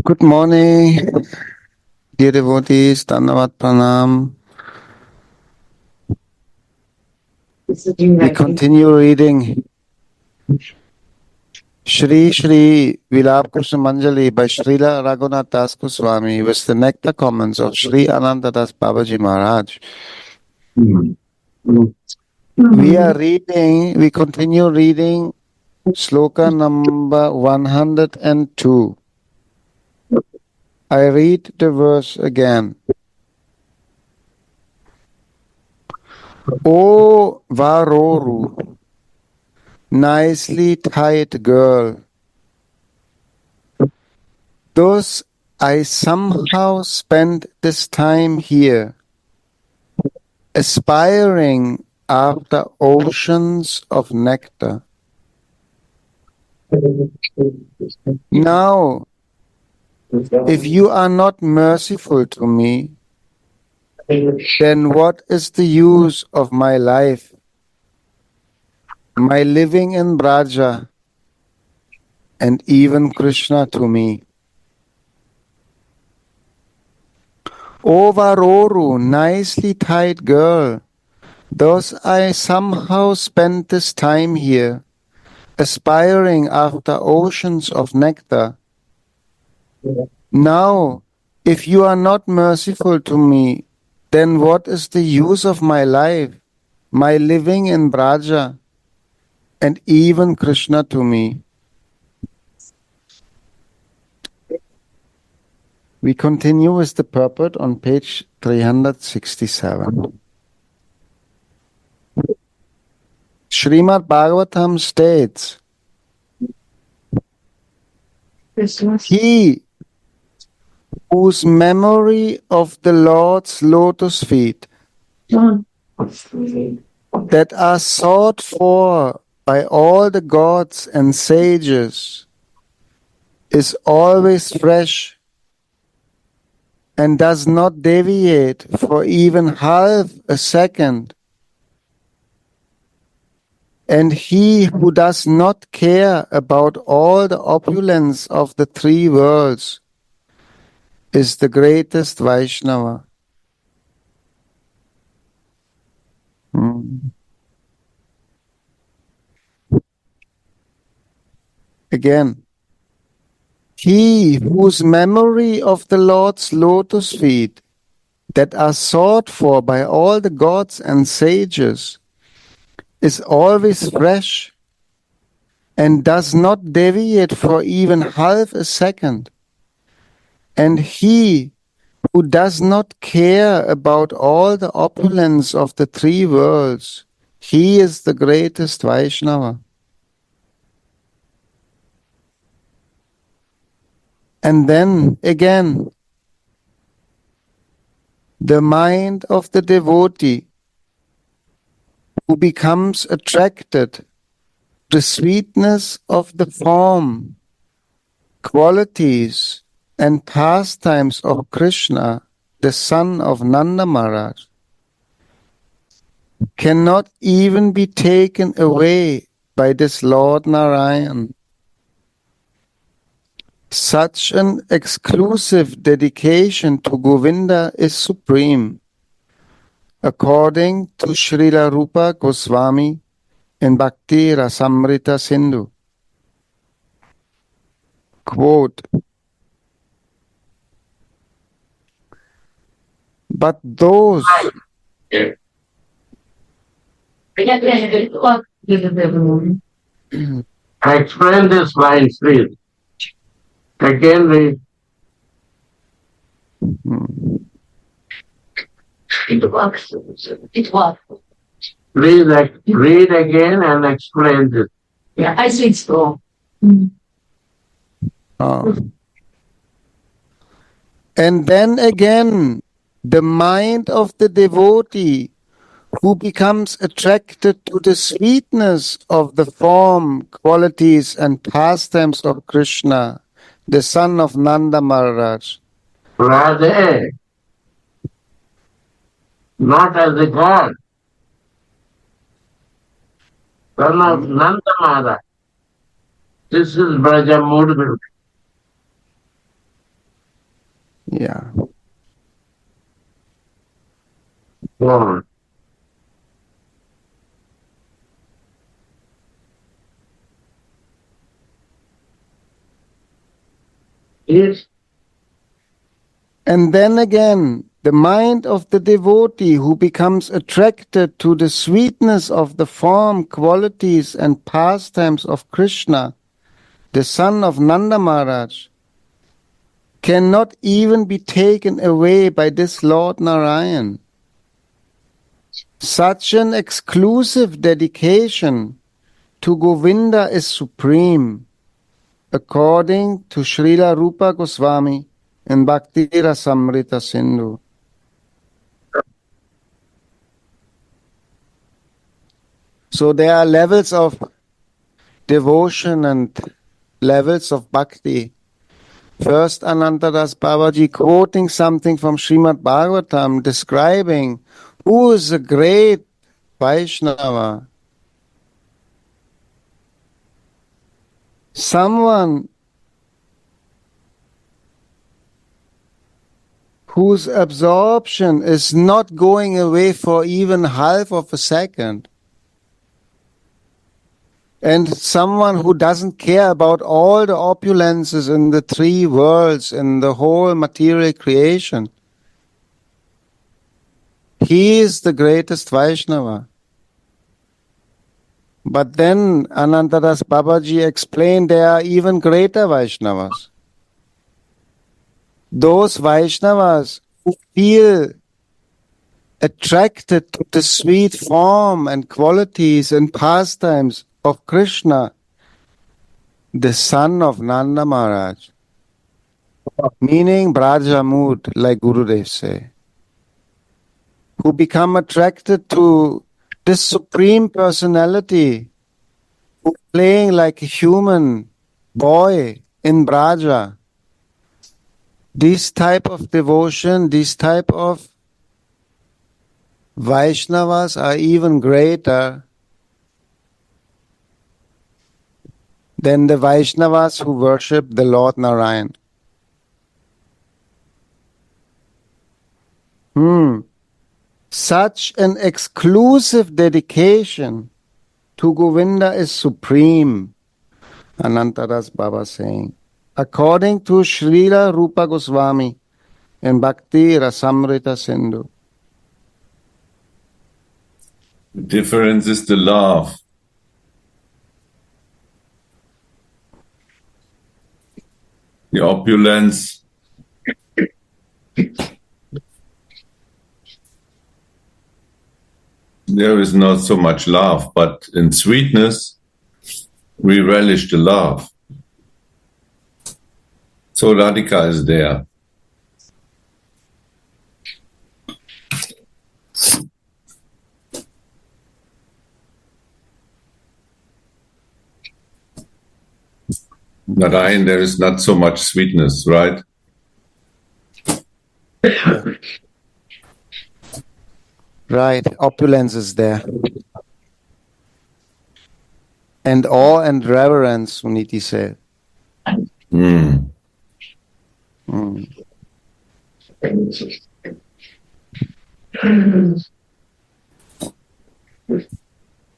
Good morning, dear devotees. Dandavat Pranam. We continue reading Shri Shri Vilapa Kusumanjali by Srila Raghunath Das Goswami with the nectar comments of Sri Anantadas Babaji Maharaj. We continue reading sloka number 102. I read the verse again. O Varoru, nicely tied girl, thus I somehow spend this time here, aspiring after oceans of nectar. Now, if you are not merciful to me, then what is the use of my life, my living in Braja, and even Krishna to me? O Varoru, nicely tied girl, thus I somehow spend this time here, aspiring after oceans of nectar. Now, if you are not merciful to me, then what is the use of my life, my living in Braja, and even Krishna to me? We continue with the purport on page 367. Srimad Bhagavatam states, He whose memory of the Lord's lotus feet that are sought for by all the gods and sages is always fresh and does not deviate for even half a second, and he who does not care about all the opulence of the three worlds is the greatest Vaishnava. Again, he whose memory of the Lord's lotus feet that are sought for by all the gods and sages is always fresh and does not deviate for even half a second, and he who does not care about all the opulence of the three worlds, he is the greatest Vaishnava. And then again, the mind of the devotee who becomes attracted to the sweetness of the form, qualities, and pastimes of Krishna, the son of Nanda Maharaj, cannot even be taken away by this Lord Narayan. Such an exclusive dedication to Govinda is supreme, according to Srila Rupa Goswami in Bhakti Rasamrita Sindhu. Quote, but those explain this line, please. Again, read. Please read again and explain this. Yeah, I see it's wrong. And then again, the mind of the devotee who becomes attracted to the sweetness of the form, qualities, and pastimes of Krishna, the son of Nanda Maharaj. Radha, not as a god, son of Nanda Maharaj. This is Braja Murmur. Yeah. Lord. Yes. And then again, the mind of the devotee who becomes attracted to the sweetness of the form, qualities, and pastimes of Krishna, the son of Nanda Maharaj, cannot even be taken away by this Lord Narayan. Such an exclusive dedication to Govinda is supreme, according to Srila Rupa Goswami in Bhakti Rasamrita Sindhu. So there are levels of devotion and levels of bhakti. First, Anantadas Babaji quoting something from Srimad Bhagavatam describing who is a great Vaishnava. Someone whose absorption is not going away for even half of a second. And someone who doesn't care about all the opulences in the three worlds, in the whole material creation. He is the greatest Vaishnava. But then Anantadas Babaji explained there are even greater Vaishnavas. Those Vaishnavas who feel attracted to the sweet form and qualities and pastimes of Krishna, the son of Nanda Maharaj, meaning Brajamud, like Gurudev say, who become attracted to this supreme personality, who playing like a human boy in Braja. This type of devotion, this type of Vaishnavas are even greater than the Vaishnavas who worship the Lord Narayan. Such an exclusive dedication to Govinda is supreme, Anantadas Baba saying, according to Srila Rupa Goswami in Bhakti Rasamrita Sindhu. The difference is the love. The opulence. There is not so much love, but in sweetness, we relish the love. So Radhika is there. Narayan, there is not so much sweetness, right? Right, opulence is there. And awe and reverence, Suniti said.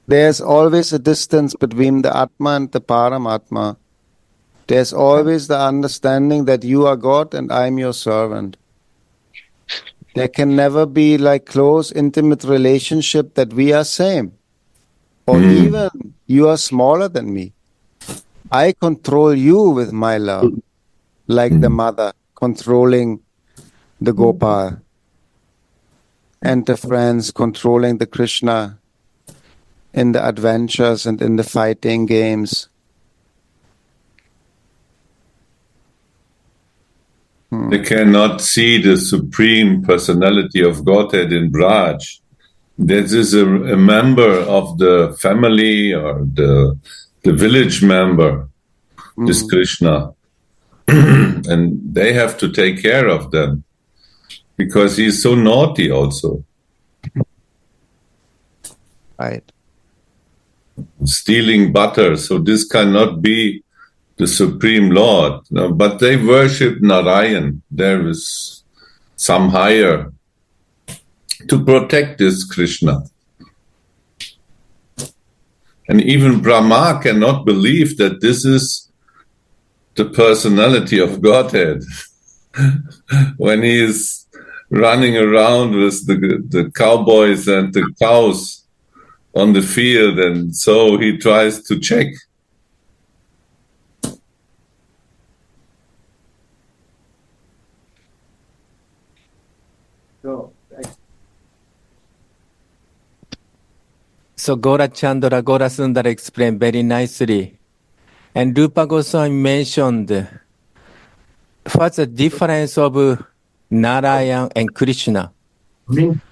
There's always a distance between the Atma and the Paramatma. There's always the understanding that you are God and I'm your servant. There can never be like close, intimate relationship that we are same. Or even you are smaller than me. I control you with my love. Like the mother controlling the Gopal. And the friends controlling the Krishna in the adventures and in the fighting games. They cannot see the supreme personality of Godhead in Braj. This is a member of the family or the village member, this Krishna. And they have to take care of them because he's so naughty also. Right. Stealing butter. So this cannot be the Supreme Lord. No, but they worship Narayan. There is some higher to protect this Krishna. And even Brahma cannot believe that this is the personality of Godhead. When he is running around with the cowboys and the cows on the field, and so he tries to check. So Gora Chandra, Gora Sundara explained very nicely. And Rupa Goswami mentioned what's the difference of Narayan and Krishna.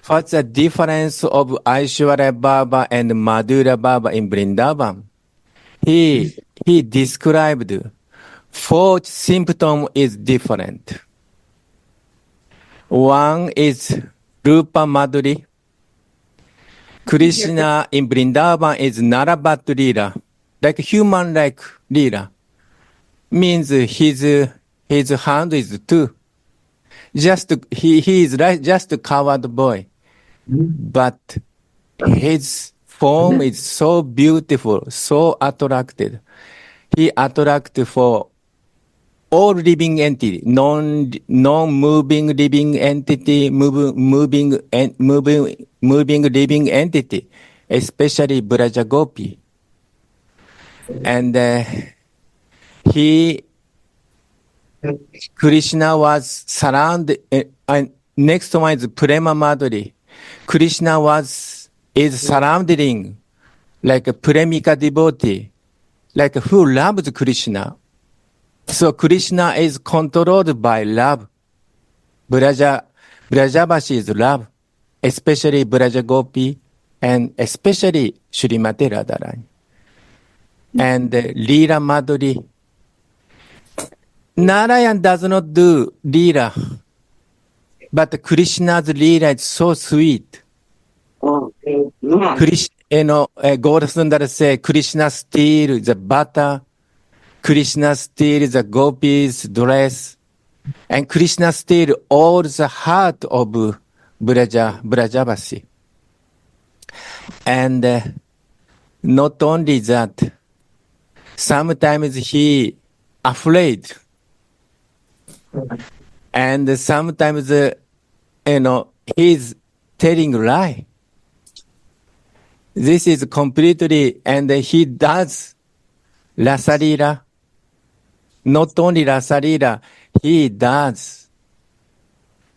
What's the difference of Aishwarya Baba and Madhura Baba in Vrindavan? He described 4 symptoms is different. One is Rupa Madhuri. Krishna in Vrindavan is Narabhat Lila, like human-like Lila. Means his hand is two. Just he is like just a coward boy, but his form is so beautiful, so attractive. He attracted for all living entity, non-moving living entity, moving living entity, especially Braja Gopi. And Krishna was surrounded, and next one is Prema Madhuri. Krishna is surrounding like a Premika devotee, like who loves Krishna. So Krishna is controlled by love. Brajabasi is love, especially Braja Gopi, and especially Srimati Radharani. And Leela Madhuri. Narayan does not do Leela, but Krishna's Leela is so sweet. Gaura Sundara say Krishna steals the butter, Krishna steals the gopis' dress, and Krishna steals all the heart of Brajabasi. And not only that, sometimes he afraid, and sometimes he's telling lie. This is completely, and he does Rasalila. Not only Rasalila, he does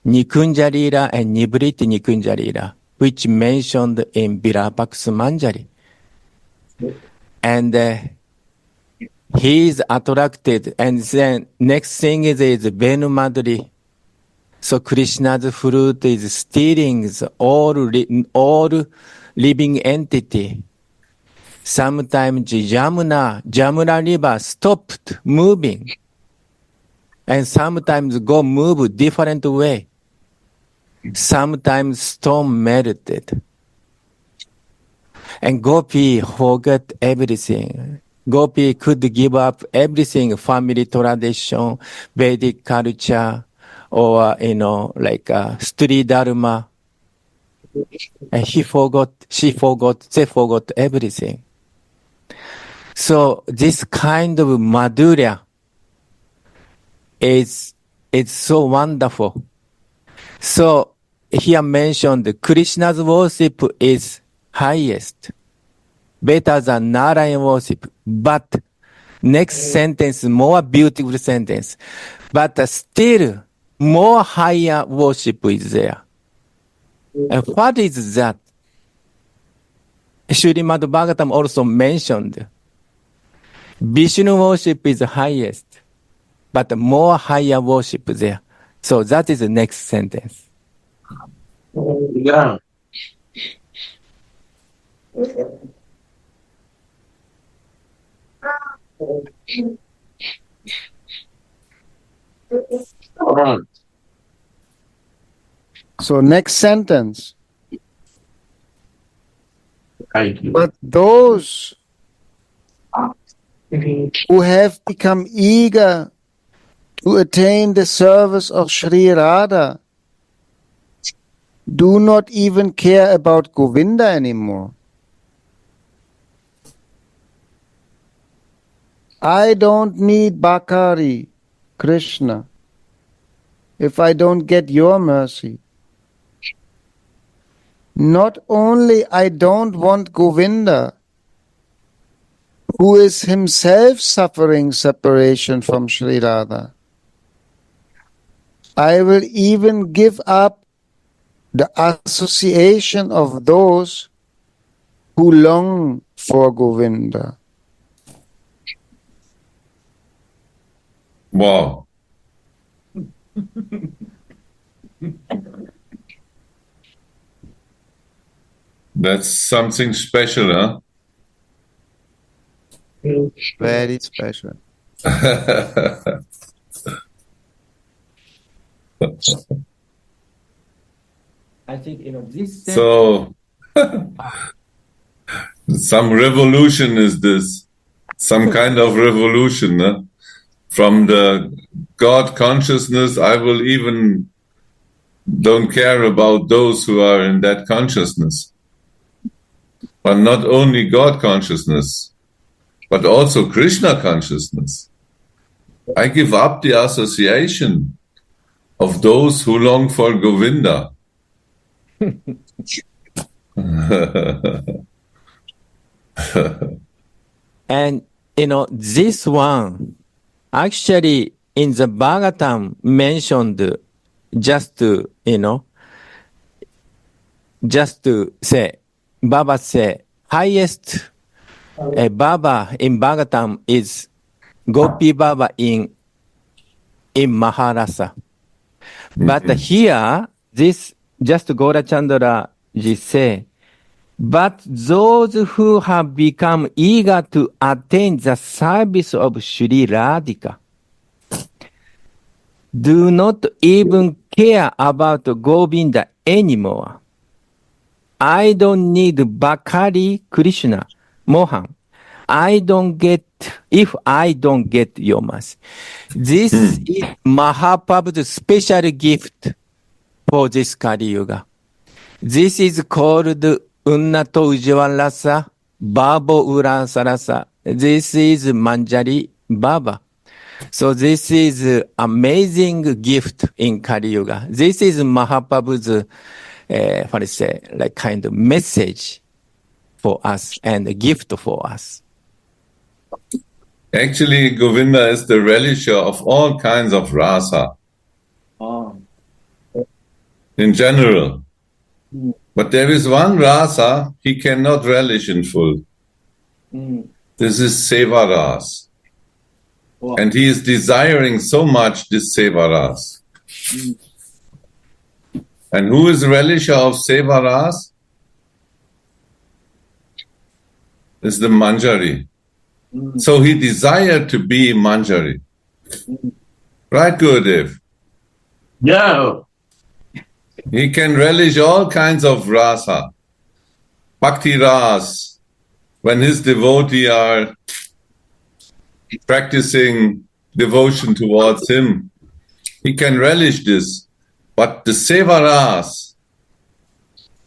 Nikunjalila and Nibriti Nikunjalila, which mentioned in Vilapa Kusumanjali. And he is attracted, and then next thing is Venu Madhuri. So Krishna's fruit is stealing all living entity. Sometimes Jamuna river stopped moving, and sometimes go move different way. Sometimes stone melted, and Gopi forgot everything. Gopi could give up everything, family tradition, Vedic culture, or street dharma. And she forgot, they forgot everything. So this kind of madhurya is so wonderful. So here mentioned Krishna's worship is highest, better than Narayan worship. But next sentence, more beautiful sentence. But still, more higher worship is there. And what is that? Srimad Bhagavatam also mentioned Vishnu worship is highest, but more higher worship there. So that is the next sentence. Yeah. So next sentence. Thank you. But those who have become eager to attain the service of Sri Radha do not even care about Govinda anymore. I don't need Bakari, Krishna, if I don't get your mercy. Not only I don't want Govinda, who is himself suffering separation from Sri Radha, I will even give up the association of those who long for Govinda. Wow. That's something special, huh? Very special. I think, this So, some revolution is this. Some kind of revolution, huh? From the God consciousness, I will even don't care about those who are in that consciousness. But not only God consciousness, but also Krishna consciousness. I give up the association of those who long for Govinda. And, this one, actually, in the Bhagavatam mentioned just to, just to say, Baba say, highest Baba in Bhagavatam is Gopi Baba in Maharasa. But here, this just Gaurachandra ji say, but those who have become eager to attain the service of Sri Radhika do not even care about Govinda anymore. I don't need Bakari, Krishna, Mohan. If I don't get your mercy. This is Mahaprabhu's special gift for this Kali Yuga. This is called Unnato Ujjavalasa, Babo Uransarasa. This is Manjari Baba. So this is amazing gift in Kali Yuga. This is Mahaprabhu's, like kind of message for us and a gift for us. Actually, Govinda is the relisher of all kinds of rasa. In general. But there is one rasa he cannot relish in full. This is seva ras. And he is desiring so much this seva ras. And who is relisher of seva ras? Is the Manjari. So he desired to be Manjari. Right, Gurudev? No. He can relish all kinds of rasa. Bhakti ras, when his devotee are practicing devotion towards him, he can relish this. But the seva ras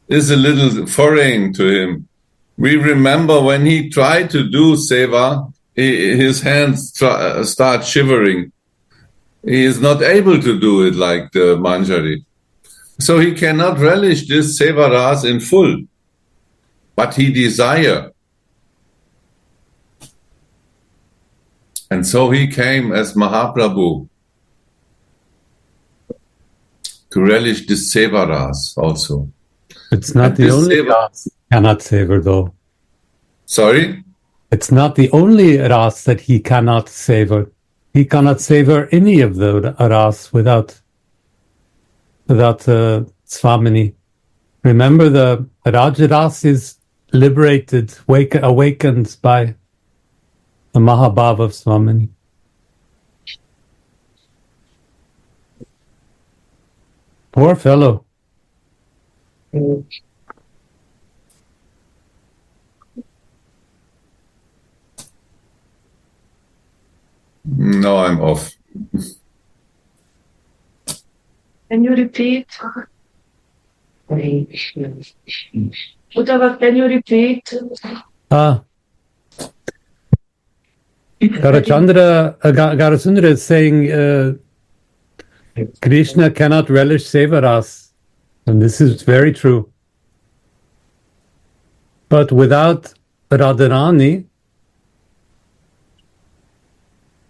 is a little foreign to him. We remember when he tried to do seva, his hands start shivering. He is not able to do it like the Manjari. So he cannot relish this seva ras in full, but he desire. And so he came as Mahaprabhu to relish this seva ras also. It's not the only ras he cannot savor, though. Sorry? It's not the only ras that he cannot savor. He cannot savor any of the ras without Swamini. Remember, the Rajaras is liberated, awakened by the Mahabhava of Swamini. Poor fellow. No, I'm off. Can you repeat? Uddhava, can you repeat? Garasundra is saying Krishna cannot relish sevaras, and this is very true. But without Radharani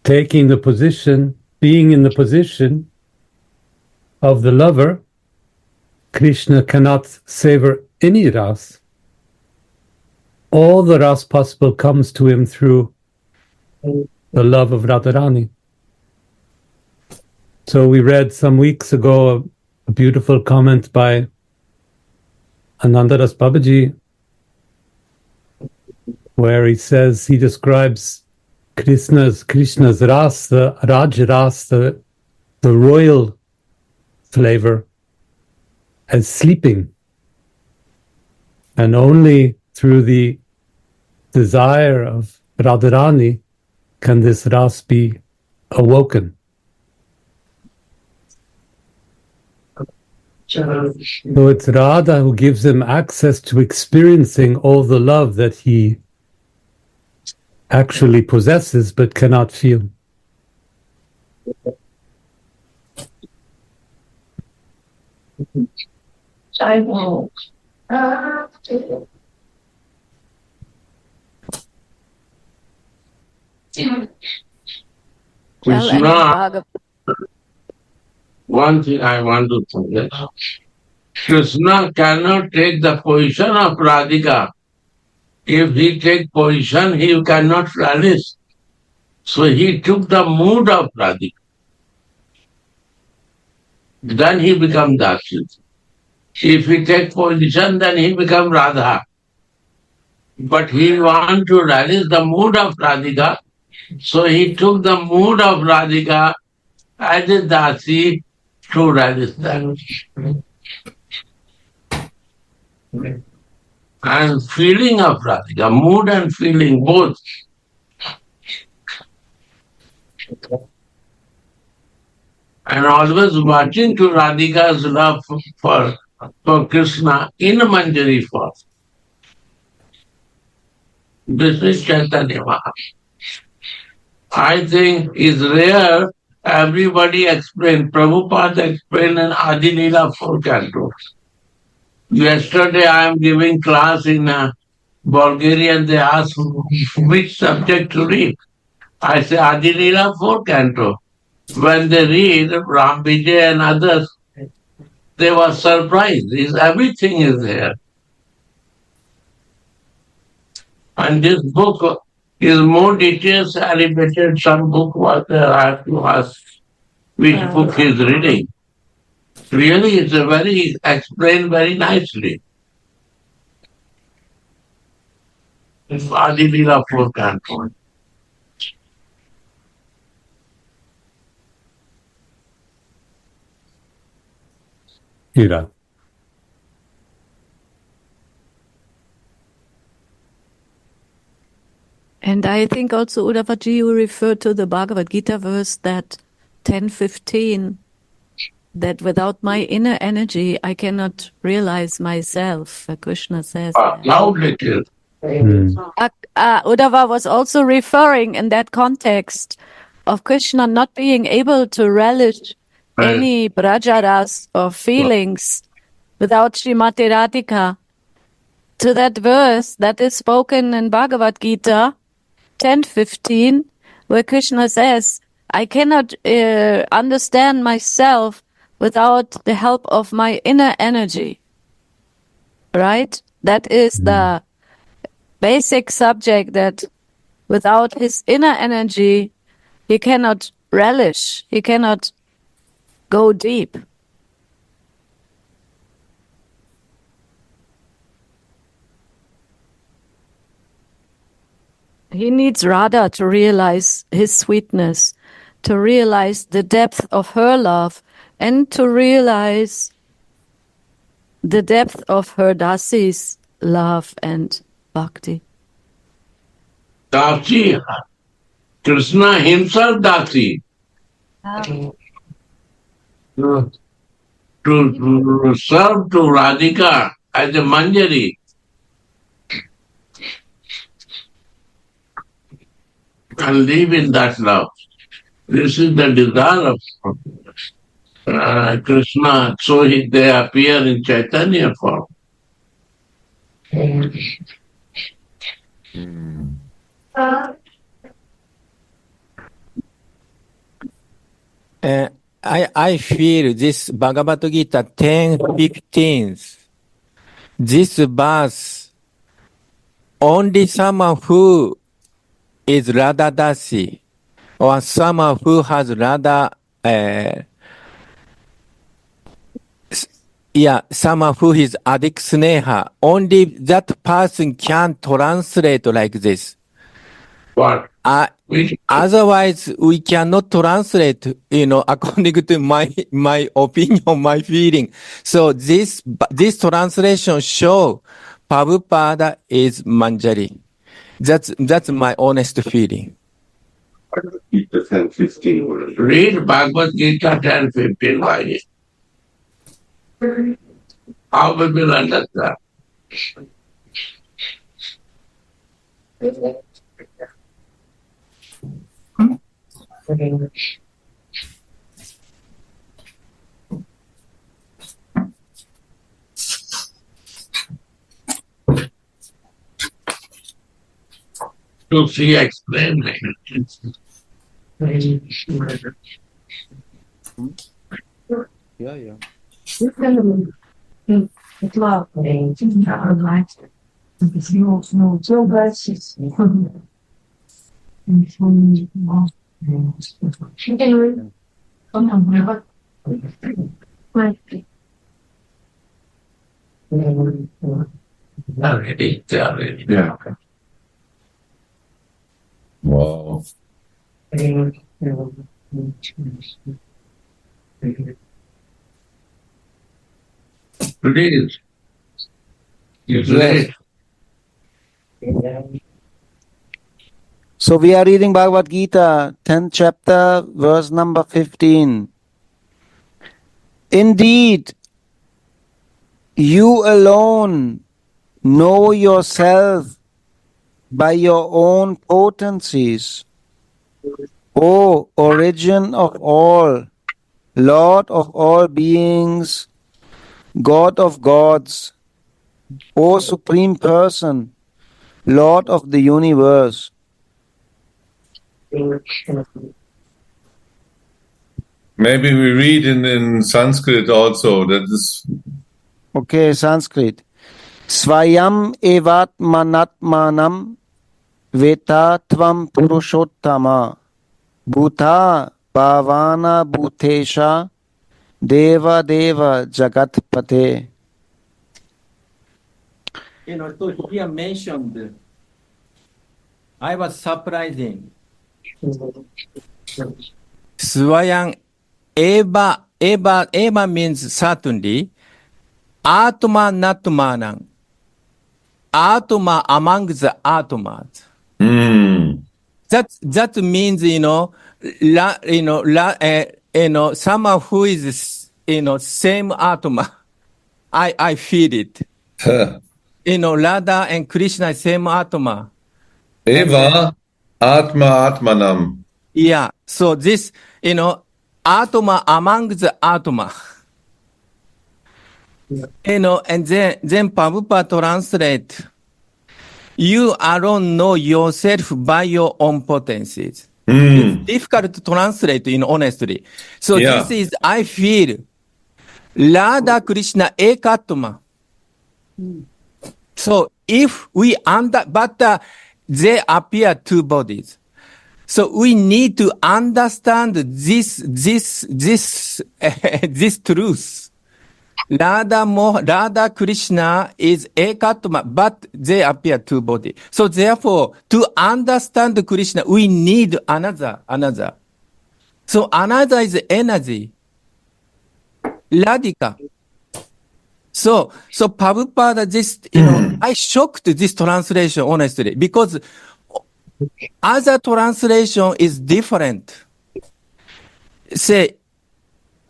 taking the position, being in the position of the lover, Krishna cannot savor any ras. All the ras possible comes to him through the love of Radharani. So we read some weeks ago a beautiful comment by Anandadas Babaji, where he says, he describes Krishna's ras, the Raj ras, the royal flavor, as sleeping. And only through the desire of Radharani can this ras be awoken. So it's Radha who gives him access to experiencing all the love that he actually possesses but cannot feel. I won't. Krishna, one thing I want to say, Krishna cannot take the position of Radhika. If he take position, he cannot relish. So he took the mood of Radhika. Then he become Dasit. If he take position, then he become Radha. But he want to relish the mood of Radhika. So he took the mood of Radhika as a Dasi to relish that. And feeling of Radhika, mood and feeling both. And always watching to Radhika's love for Krishna in Manjari form. This is Chaitanya Mahaprabhu. I think it's rare. Everybody explained. Prabhupada explained in Adi Leela 4 cantos. Yesterday I am giving class in Bulgarian. They asked which subject to read. I say Adi Leela 4 canto. When they read Ram Vijay and others, they were surprised. Everything is there. And this book is more details elevated. Some book was there. I have to ask which book he is reading. Really, it's a very explained very nicely. It's Adi Leela 4 canto. Hira. And I think also, Uddhavaji, you referred to the Bhagavad Gita verse that 10:15, that without my inner energy, I cannot realize myself. Krishna says that. Loudly tell. Uddhava was also referring in that context of Krishna not being able to relish any brajaras or feelings without Srimati Radhika, to that verse that is spoken in Bhagavad Gita 10:15, where Krishna says, I cannot understand myself without the help of my inner energy. Right? That is the basic subject, that without his inner energy, he cannot relish, he cannot go deep. He needs Radha to realize his sweetness, to realize the depth of her love, and to realize the depth of her Dasi's love and bhakti. Dasi, Krishna himself Dasi. To serve to Radhika as a Manjari. And live in that love. This is the desire of Krishna. So they appear in Chaitanya form. I feel this Bhagavad Gita 10:15. This verse, only someone who is Radha Dasi, or someone who has Radha, someone who is Adik Sneha, only that person can translate like this. What? Otherwise, we cannot translate, according to my opinion, my feeling. So this translation show Prabhupada is Manjari. That's my honest feeling. Gita 10:15. Read Bhagavad Gita 10:15. Why? How we will understand? To see explain. Yeah. Already. Yeah. Wow. Please. Yes. So we are reading Bhagavad Gita, 10th chapter, verse number 15. Indeed, you alone know yourself by your own potencies, O origin of all, Lord of all beings, God of gods, O Supreme Person, Lord of the universe. Maybe we read in Sanskrit also. That is. Okay, Sanskrit. Swayam evatmanatmanam vetatvam purushottama bhuta bhavana bhutesha deva deva jagatpate. So here mentioned, I was surprising. Swayam Eva means certainly. Atma Natmanam. Atma among the Atmas. That means, someone who is, same Atma. I feel it. Radha and Krishna, same Atma. Eva Atma Atmanam. Yeah. So this, Atma among the Atma. And then Prabhupada translate, you alone know yourself by your own potencies. It's difficult to translate, honestly. So this is, I feel, Radha Krishna Ekatma. So if we but they appear two bodies. So we need to understand this truth. Radha Krishna is Ekatma, but they appear two bodies. So therefore, to understand Krishna, we need another. So another is energy. Radhika. So Prabhupada, I shocked this translation, honestly, because other translation is different. Say,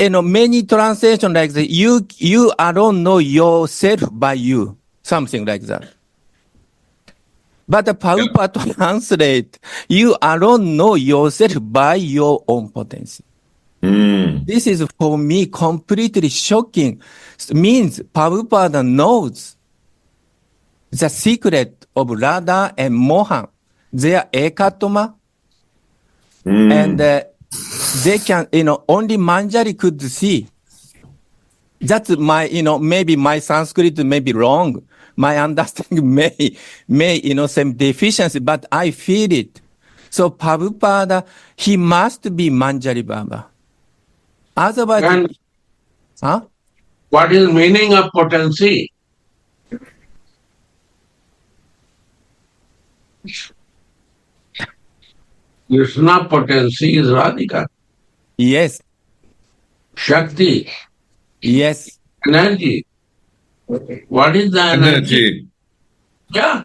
many translation like that, you alone know yourself by you, something like that. But the Prabhupada translate, you alone know yourself by your own potency. This is for me completely shocking. It means Prabhupada knows the secret of Radha and Mohan, their ekatma, and they can, only Manjari could see. That's my, maybe my Sanskrit may be wrong. My understanding may, some deficiency, but I feel it. So Prabhupada, he must be Manjari Baba. Otherwise, And huh? what is meaning of potency? Krishna potency is Radhika. Yes, Shakti, yes, energy. What is the energy? Energy. Yeah,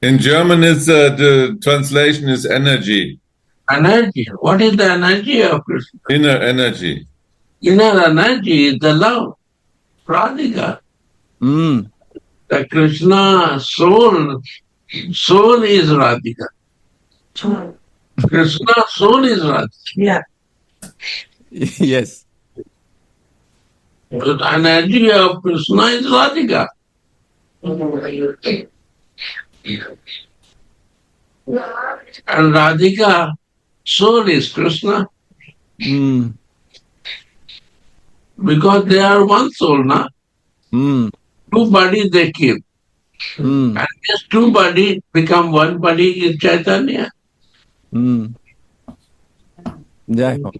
In German, the translation is energy, energy. What is the energy of Krishna? inner energy. Inner energy is the love, Radhika. mm, The Krishna soul is Radhika. Krishna soul is Radhika. Yeah. yes, The energy of Krishna is Radhika. And Radhika soul is Krishna. mm, Because they are one soul, na? mm, Two bodies they keep. mm, And these two bodies become one body in Chaitanya. mm. Jai Ho.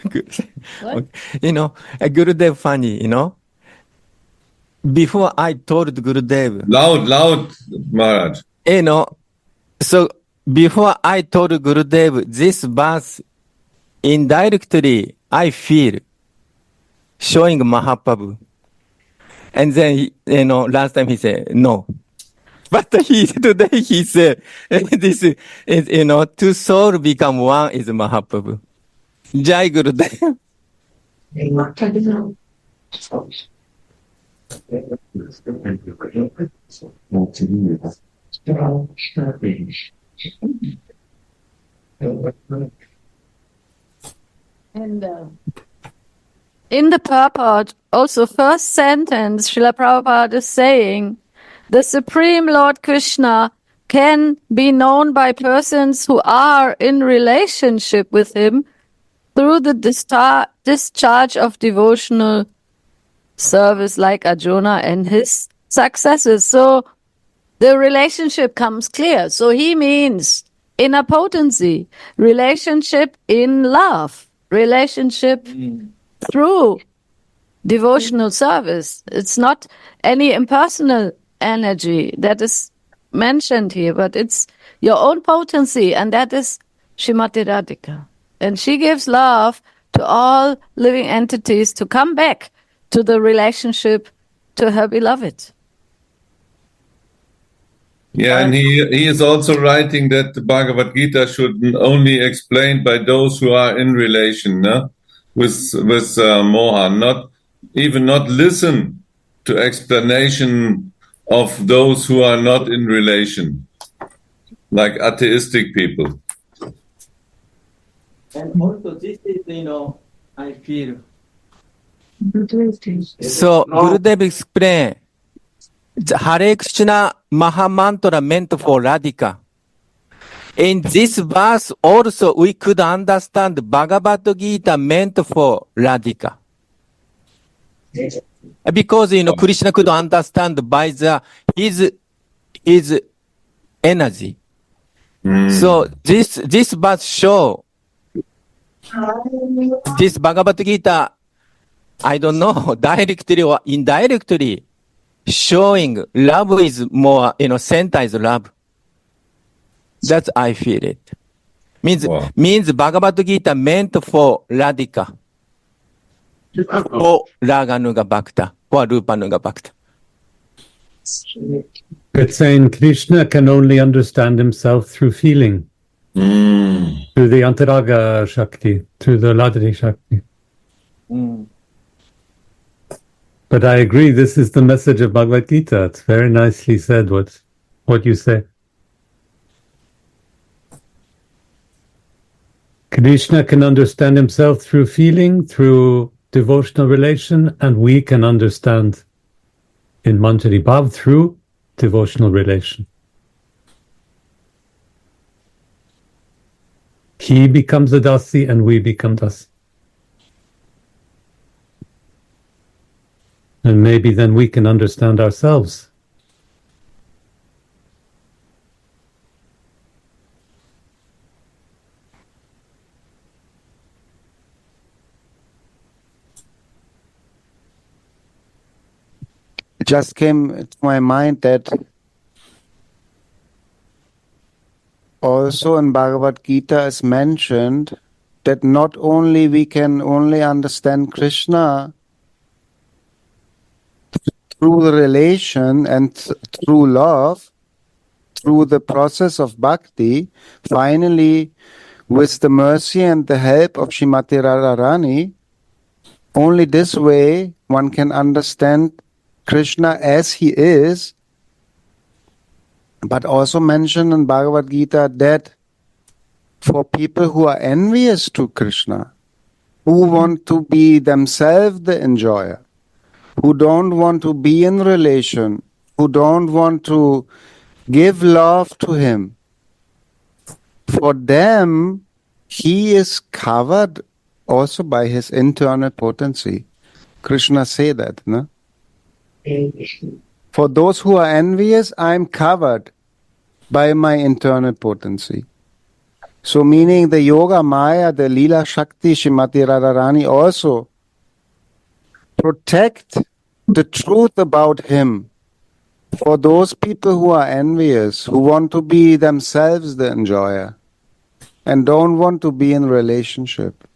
Good. Okay. Gurudev funny, before I told Gurudev, Loud, Maharaj. so before I told Gurudev this verse, indirectly I feel showing Mahaprabhu. And then, last time he said, no. But today he said, this is, two souls become one is Mahaprabhu. Jai Gurudev. And in the purport, also first sentence, Srila Prabhupada is saying, the Supreme Lord Krishna can be known by persons who are in relationship with him through the discharge of devotional service like Arjuna and his successors. So the relationship comes clear. So he means inner potency, relationship in love, relationship through devotional service. It's not any impersonal energy that is mentioned here, but it's your own potency, and that is Srimati Radhika. And she gives love to all living entities to come back to the relationship to her beloved. Yeah, and he is also writing that the Bhagavad Gita should only explained by those who are in relation, no? with Mohan, not listen to explanation of those who are not in relation, like atheistic people. And also this is, I feel. So Gurudev explained, the Hare Krishna Mahamantra meant for Radhika. In this verse also we could understand Bhagavad Gita meant for Radhika. Because, Krishna could understand by his energy. So this verse show this Bhagavad Gita, I don't know, directly or indirectly, showing love is more, center is love. That's I feel it. Means Bhagavad Gita meant for Radhika. For Raganuga Bhakta, for Rupanuga Bhakta. It's saying Krishna can only understand himself through feeling, through the Antaraga Shakti, through the Ladri Shakti. But I agree, this is the message of Bhagavad Gita. It's very nicely said what you say. Krishna can understand himself through feeling, through devotional relation, and we can understand in Manjari Bhav through devotional relation. He becomes a dasi and we become dasi. And maybe then we can understand ourselves. It just came to my mind that also in Bhagavad Gita is mentioned that not only we can only understand Krishna through the relation and through love, through the process of bhakti, finally with the mercy and the help of Srimati Radharani, only this way one can understand Krishna as he is, but also mentioned in Bhagavad Gita that for people who are envious to Krishna, who want to be themselves the enjoyer, who don't want to be in relation, who don't want to give love to him, for them, he is covered also by his internal potency. Krishna say that, no? For those who are envious, I am covered by my internal potency. So meaning the Yoga Maya, the Leela Shakti, Srimati Radharani also protect the truth about him for those people who are envious, who want to be themselves the enjoyer and don't want to be in relationship.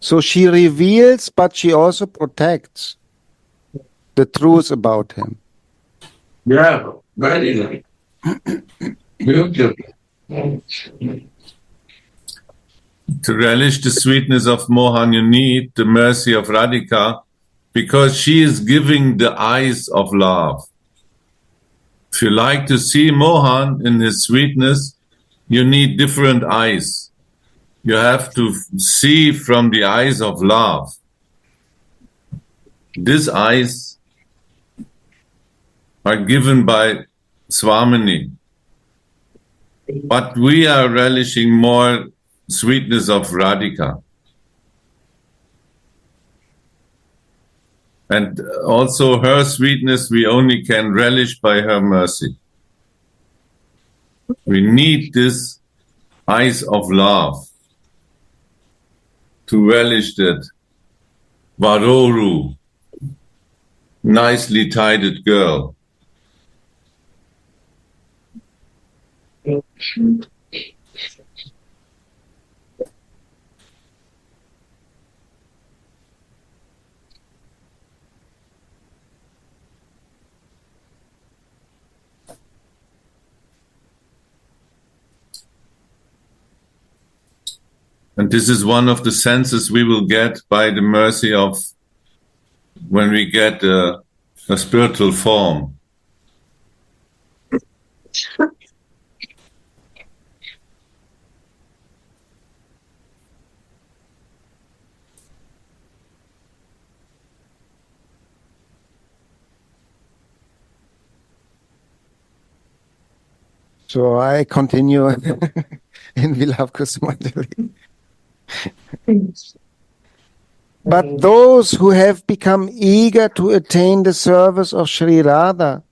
So she reveals, but she also protects the truth about him. Yeah, very nice. Beautiful. To relish the sweetness of Mohan, you need the mercy of Radhika, because she is giving the eyes of love. If you like to see Mohan in his sweetness, you need different eyes. You have to see from the eyes of love. These eyes are given by Swamini. But we are relishing more sweetness of Radhika. And also her sweetness we only can relish by her mercy. We need this eyes of love to relish that Varoru, nicely tidied girl. And this is one of the senses we will get by the mercy of when we get a spiritual form. So I continue in Vilapa Kusumanjali. But those who have become eager to attain the service of Sri Radha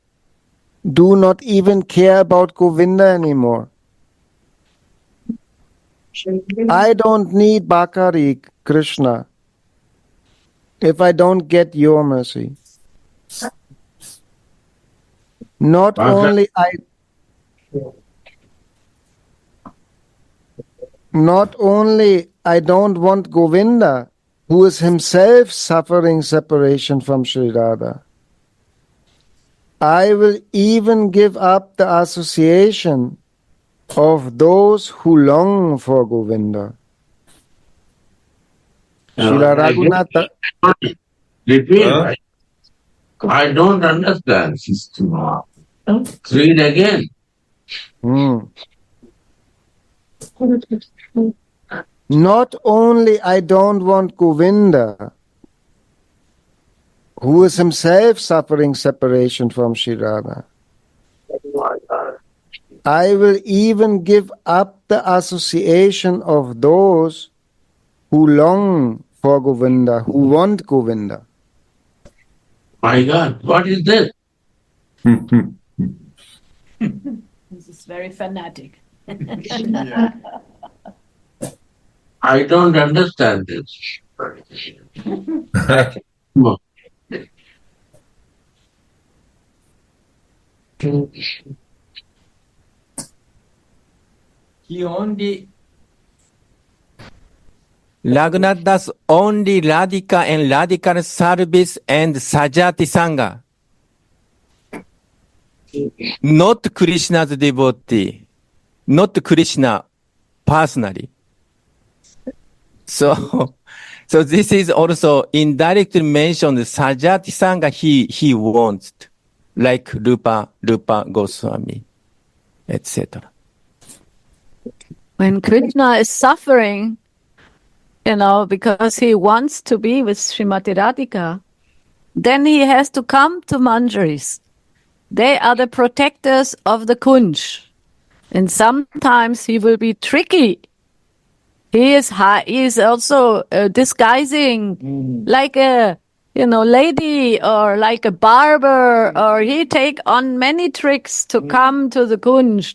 do not even care about Govinda anymore. I don't need Bakari, Krishna, if I don't get your mercy. Not only I don't want Govinda, who is himself suffering separation from Sri Radha. I will even give up the association of those who long for Govinda. Srila Raghunatha. Repeat. Huh? I don't understand. Read again. Not only I don't want Govinda, who is himself suffering separation from Sri Radha, I will even give up the association of those who long for Govinda, who want Govinda. My God, what is this? This is very fanatic. I don't understand this. He only Raghunath does only Radhika and radical service and Sajati Sangha. Not Krishna's devotee. Not Krishna personally. So this is also indirectly mentioned Sajati Sangha he wants, like Rupa Goswami, etc. When Krishna is suffering, because he wants to be with Srimati Radhika, then he has to come to Manjaris. They are the protectors of the Kunj. And sometimes he will be tricky. He is also disguising like a lady or like a barber, or he take on many tricks to come to the Kunj,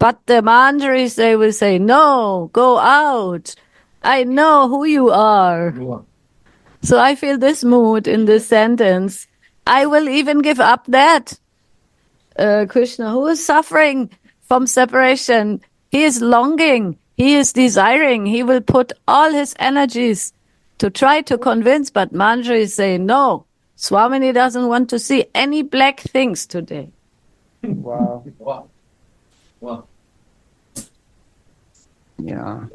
but the Manjaris, they will say, no, go out. I know who you are. So I feel this mood in this sentence. I will even give up that. Krishna, who is suffering from separation, he is longing, he is desiring, he will put all his energies to try to convince, but Manjari say, no, Swamini doesn't want to see any black things today. Wow. Yeah.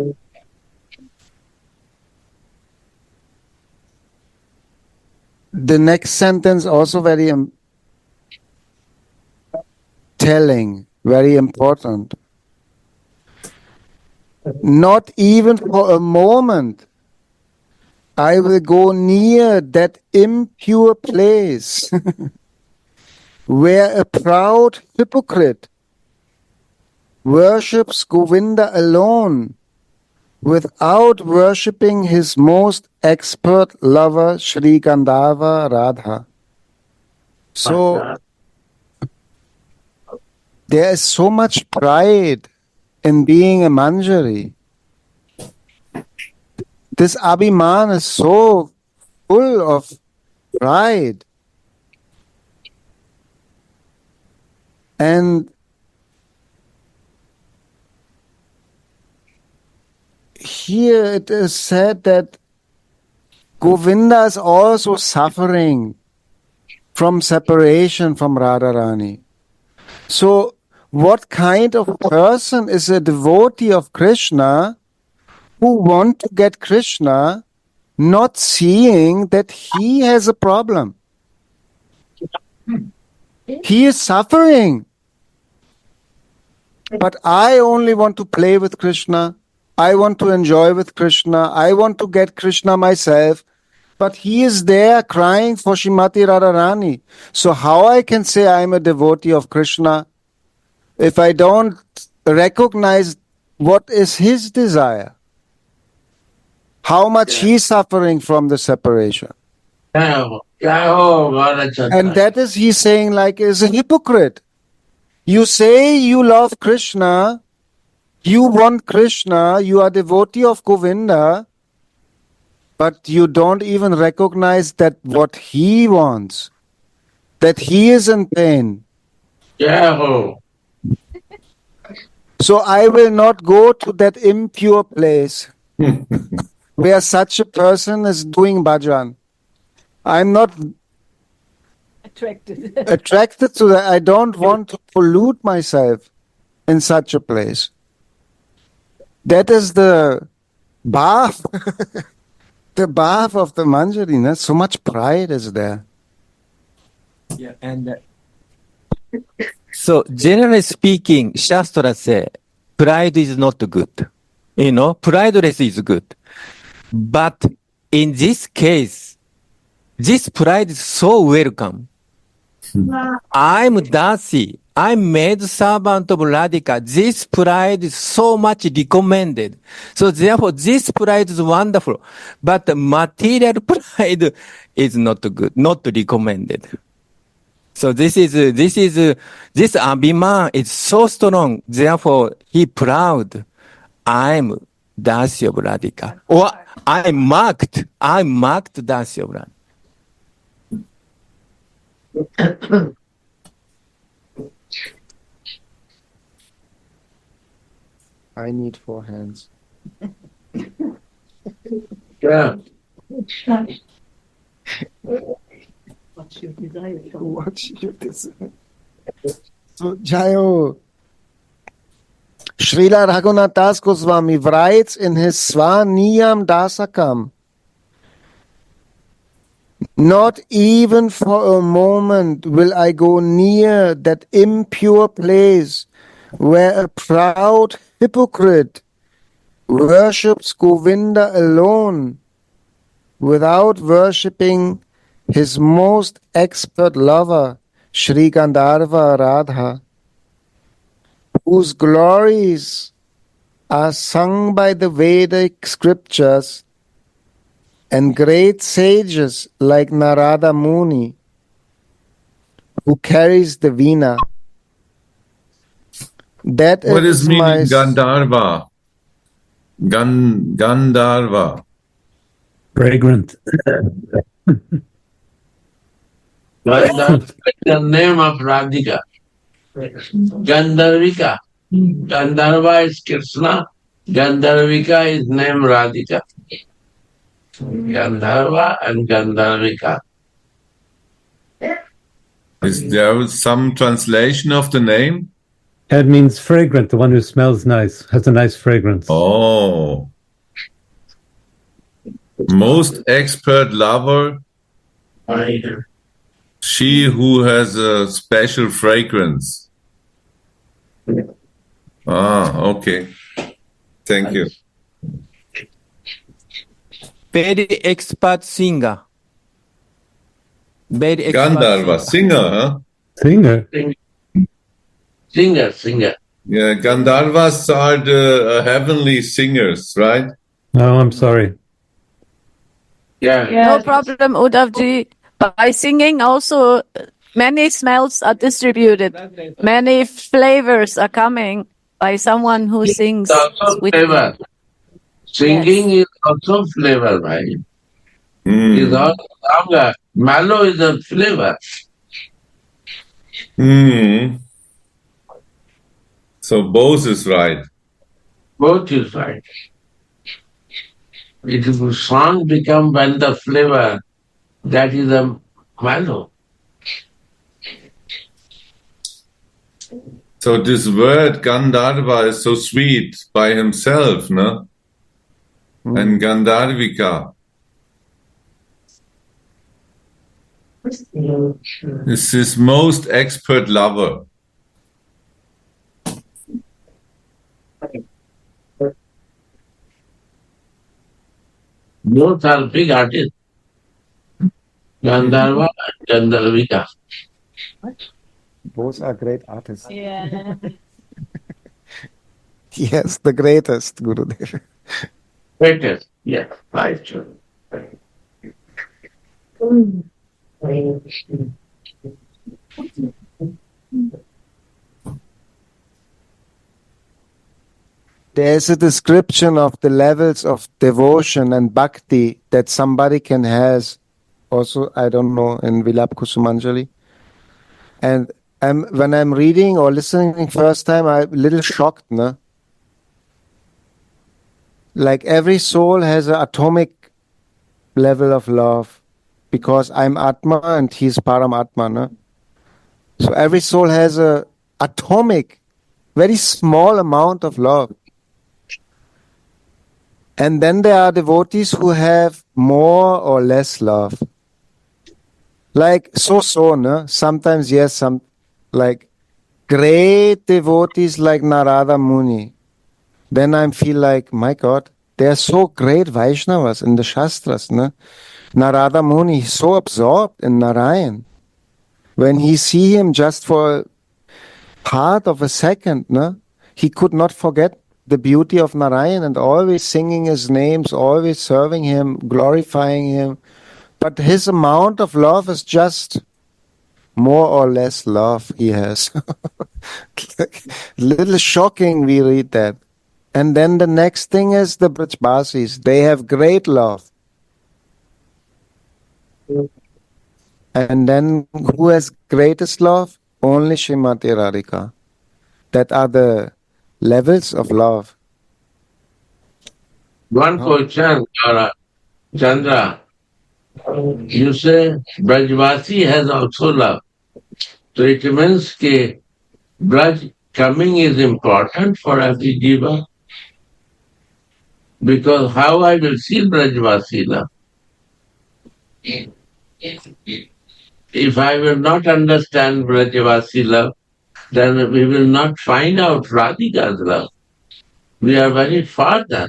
The next sentence also very telling, very important. Not even for a moment I will go near that impure place where a proud hypocrite worships Govinda alone without worshipping his most expert lover, Sri Gandharva Radha. So there is so much pride in being a Manjari. This Abhiman is so full of pride. And here it is said that Govinda is also suffering from separation from Radharani. So what kind of person is a devotee of Krishna who want to get Krishna, not seeing that he has a problem? He is suffering. But I only want to play with Krishna. I want to enjoy with Krishna. I want to get Krishna myself. But he is there crying for Srimati Radharani. So how I can say I am a devotee of Krishna if I don't recognize what is his desire? How much he is suffering from the separation. And that is, he's saying, like, is a hypocrite. You say you love Krishna, you want Krishna, you are devotee of Govinda, but you don't even recognize that what he wants, that he is in pain. So I will not go to that impure place where such a person is doing bhajan. I'm not attracted to that. I don't want to pollute myself in such a place. That is the bath, the bath of the Manjari. No? So much pride is there. Yeah, and so generally speaking, Shastra say pride is not good. You know, prideless is good. But in this case, this pride is so welcome. I'm Dasi. I'm maid servant of Radhika. This pride is so much recommended. So therefore, this pride is wonderful. But material pride is not good, not recommended. So this Abhiman is so strong. Therefore, he proud. I'm Dasi of Radhika. Or I'm marked Dasi of Radhika. I need 4 hands. Yeah. What's your desire? What's your desire? So, Jayo. Srila Raghunath Das Goswami writes in his Swaniyam Dasakam, not even for a moment will I go near that impure place where a proud hypocrite worships Govinda alone without worshipping his most expert lover, Sri Gandharva Radha, whose glories are sung by the Vedic scriptures and great sages like Narada Muni, who carries the Veena. That What is my meaning Gandharva? Gandharva. Fragrant. Gandharva is the name of Radhika. Gandharvika. Gandharva is Krishna. Gandharvika is name Radhika. Gandharva and Gandharvika. Is there some translation of the name? That means fragrant, the one who smells nice, has a nice fragrance. Oh. Most expert lover, she who has a special fragrance. Ah, okay. Thank you. Very expert singer. Very expert Gandharva, singer. singer, huh? Singer. Singer. Yeah, Gandharvas are the heavenly singers, right? Oh, I'm sorry. Yeah. No problem, Uddhavji. By singing also, many smells are distributed. Many flavors are coming by someone who sings It's also sweetly. flavor. Singing is also flavor, right? Is also stronger. Mallow is a flavor. So both is right. Both is right. It is song become when the flavor, that is a mallow. So this word Gandharva is so sweet by himself, no? And Gandharvika is his most expert lover. Both are big artists. Gandharva and Gandharvika. Both are great artists. Yeah. Yes, the greatest, Gurudev. Greatest. Yes, right. Sure. There's a description of the levels of devotion and bhakti that somebody can has. Also, I don't know, in Vilapa Kusumanjali. And when I'm reading or listening first time, I'm a little shocked, no? Like every soul has an atomic level of love. because I'm Atma and he's Paramatma. No? So every soul has a atomic, very small amount of love. And then there are devotees who have more or less love. Like so, no? Sometimes yes, some like great devotees like Narada Muni. Then I feel like, my God, they are so great Vaishnavas in the Shastras. No? Narada Muni, he's so absorbed in Narayan. When he see him just for part of a second, no? He could not forget the beauty of Narayan and always singing his names, always serving him, glorifying him. But his amount of love is just more or less love he has. Little shocking we read that. And then the next thing is the Brajbasis. They have great love. And then who has greatest love? Only Srimati Radhika. That are the levels of love. One question, Chandra. You say Brajvasi has also love. So it means that Braj coming is important for every jiva. Because how I will see Brajvasi love? If I will not understand Brajvasi love, then we will not find out Radhika's love. We are very far then.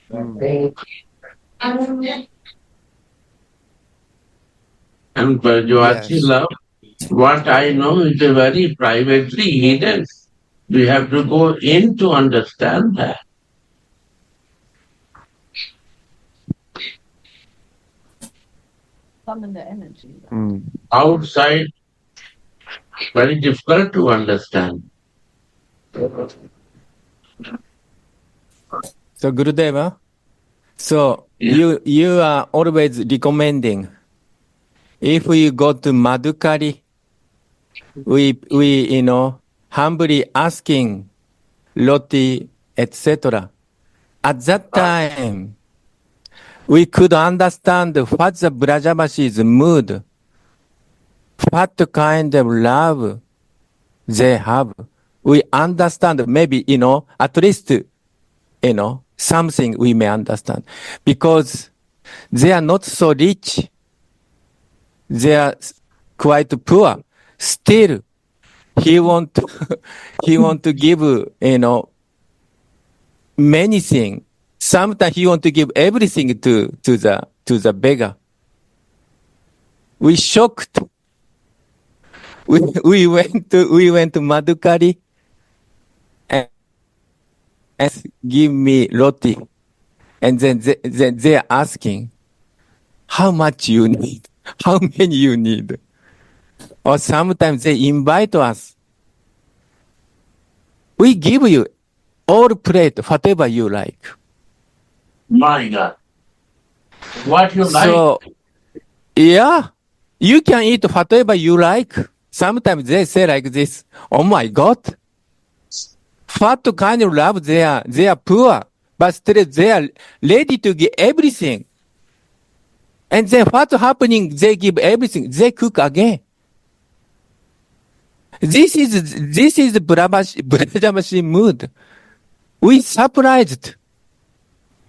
And Brajvasi Yes. love, what I know is very privately hidden. We have to go in to understand that. Some in the energy. Outside, very difficult to understand. So Gurudeva, so you are always recommending if we go to Madhukari, we humbly asking Loti, etc. At that time, we could understand what the Brajavasi's mood, what kind of love they have. We understand maybe, at least, something we may understand. Because they are not so rich. They are quite poor. Still, he want to give, many things. Sometimes he want to give everything to the beggar. We shocked. We went to Madhukari and give me roti, and then they are asking how much you need, how many you need, or sometimes they invite us. We give you all plate, whatever you like. My God. What you like? So, yeah, you can eat whatever you like. Sometimes they say like this, oh my God, what kind of love they are poor, but still they are ready to give everything. And then what's happening? They give everything. They cook again. This is Brajavasi mood. We surprised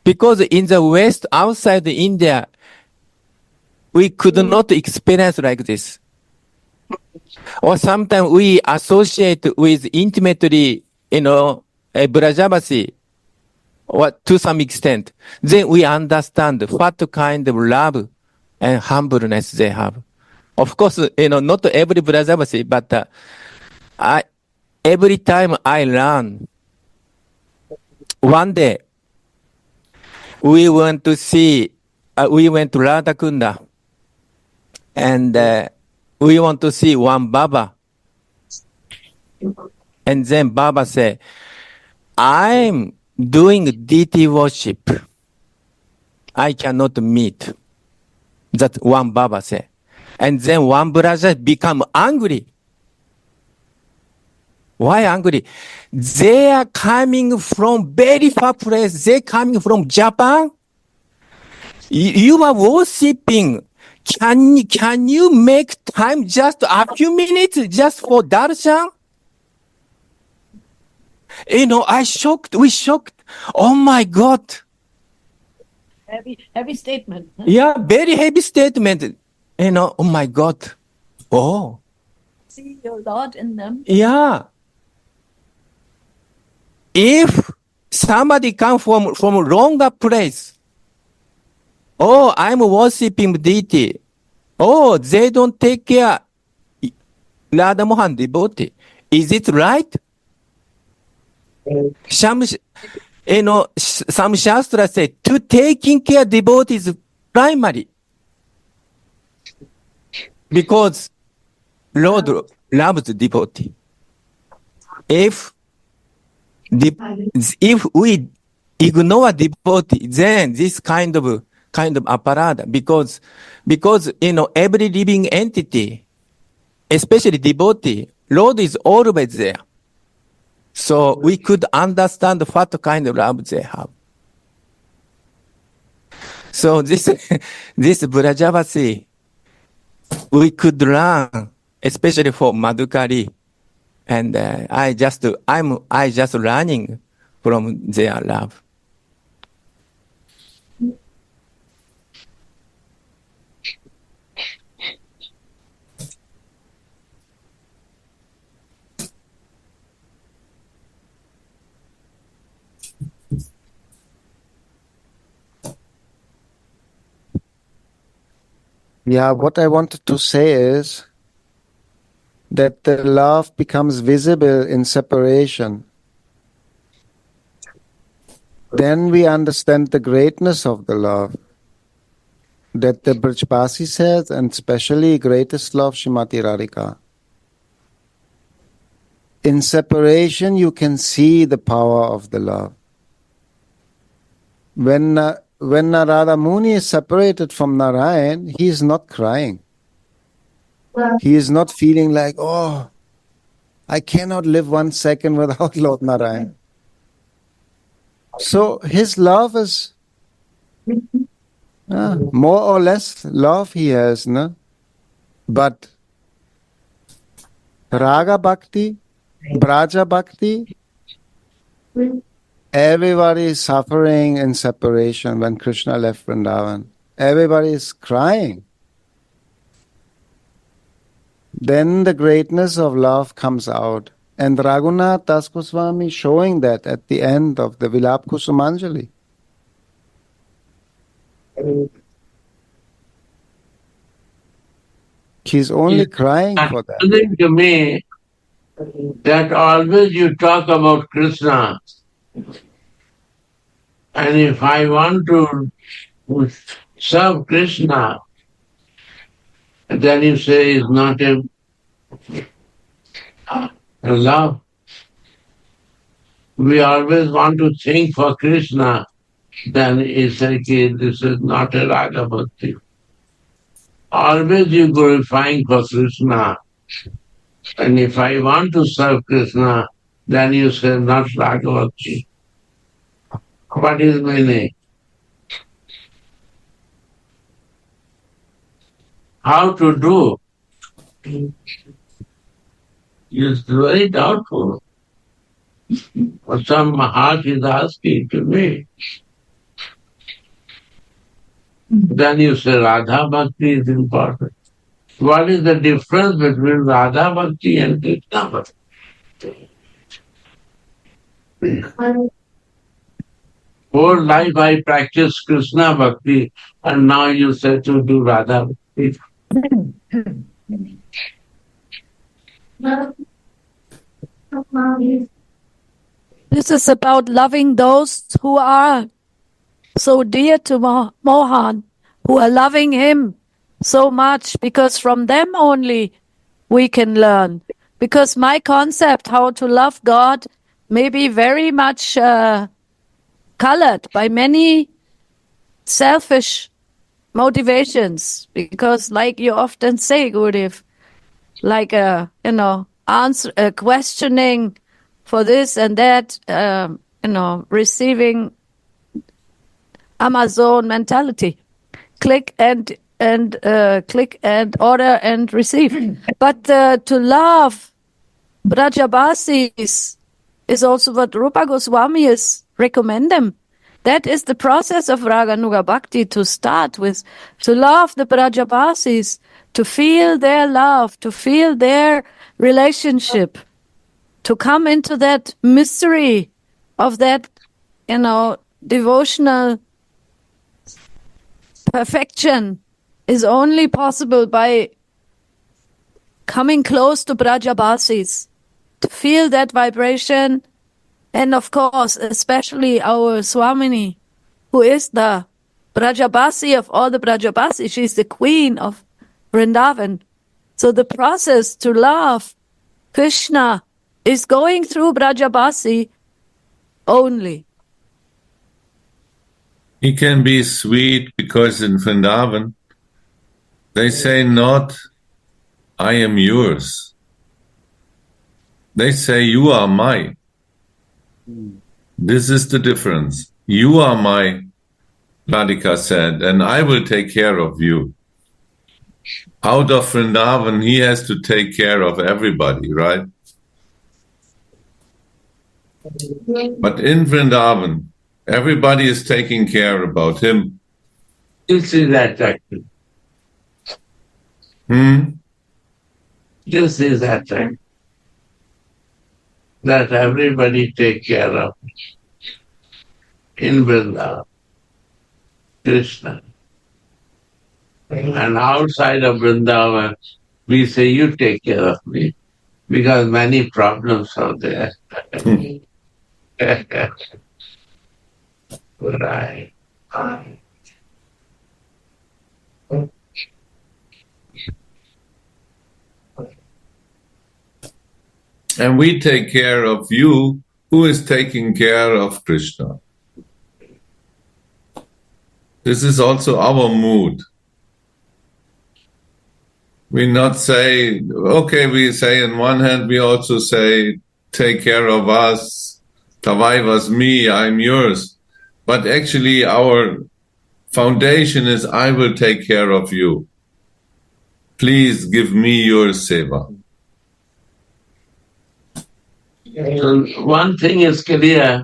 because in the West, outside India, we could not experience like this. Or sometimes we associate with intimately, a Brajavasi, or to some extent. Then we understand what kind of love and humbleness they have. Of course, not every Brajavasi, but every time I learn, one day, we went to Radha Kunda, and we want to see one Baba. And then Baba said, I'm doing deity worship. I cannot meet. That one Baba said. And then one brother become angry. Why angry? They are coming from very far place. They coming from Japan. You are worshipping. Can you make time just a few minutes just for darshan? We shocked. Oh my God. Heavy statement. Huh? Yeah, very heavy statement. Oh my God. Oh, See your Lord in them. yeah. If somebody come from longer place, oh, I'm worshiping deity. Oh, they don't take care Radha Mohan devotee. Is it right? Some Shastra say to taking care devotee is primary. Because Lord loves devotee. If we ignore devotee, then this kind of aparada, because every living entity, especially devotee, Lord is always there. So we could understand what kind of love they have. So this Brajavasi, we could learn, especially for Madhukari, and I just learning from their love. Yeah, what I wanted to say is that the love becomes visible in separation. Then we understand the greatness of the love that the Brajbasi says, and especially greatest love, Srimati Radhika. In separation, you can see the power of the love. When Narada Muni is separated from Narayan, he is not crying. He is not feeling like, oh, I cannot live 1 second without Lord Narayan. So his love is more or less love he has, no? But Raga Bhakti, Braja Bhakti, everybody is suffering in separation when Krishna left Vrindavan. Everybody is crying. Then the greatness of love comes out. And Raghunath Das Goswami showing that at the end of the Vilapa Kusumanjali. He's only crying for that. Something to me that always you talk about Krishna, and if I want to serve Krishna, then you say it's not a love. We always want to think for Krishna, then it's like this is not a Raga Bhakti. Always you glorifying for Krishna. And if I want to serve Krishna, then you say not Raga Bhakti. What is meaning? How to do? It's very doubtful. But some heart is asking to me. Then you say Radha Bhakti is important. What is the difference between Radha Bhakti and Krishna Bhakti? Whole life I practice Krishna Bhakti, and now you say to do Radha Bhakti. This is about loving those who are so dear to Mohan, who are loving him so much, because from them only we can learn. Because my concept how to love God may be very much colored by many selfish motivations. Because like you often say, Gurudev, like answer questioning for this and that, receiving Amazon mentality. click and order and receive. But to love Brajabasis is also what Rupa Goswami is recommending. That is the process of Raganuga Bhakti to start with, to love the Brajabasis, to feel their love, to feel their relationship, to come into that mystery of that, devotional perfection is only possible by coming close to Brajabasis, to feel that vibration. And of course, especially our Swamini, who is the Brajabasi of all the Brajabasi. She's the queen of Vrindavan. So the process to love Krishna is going through Brajabasi only. He can be sweet because in Vrindavan, they say not, I am yours. They say, you are mine. This is the difference. You are my, Radhika said, and I will take care of you. Out of Vrindavan, he has to take care of everybody, right? But in Vrindavan, everybody is taking care about him. This is attractive. This is attractive. That everybody take care of in Vrindavan, Krishna. And outside of Vrindavan, we say, you take care of me, because many problems are there. Right. And we take care of you, who is taking care of Krishna. This is also our mood. We not say, okay, we say in one hand, we also say, take care of us, Tavai was me, I'm yours. But actually our foundation is, I will take care of you. Please give me your seva. So one thing is clear,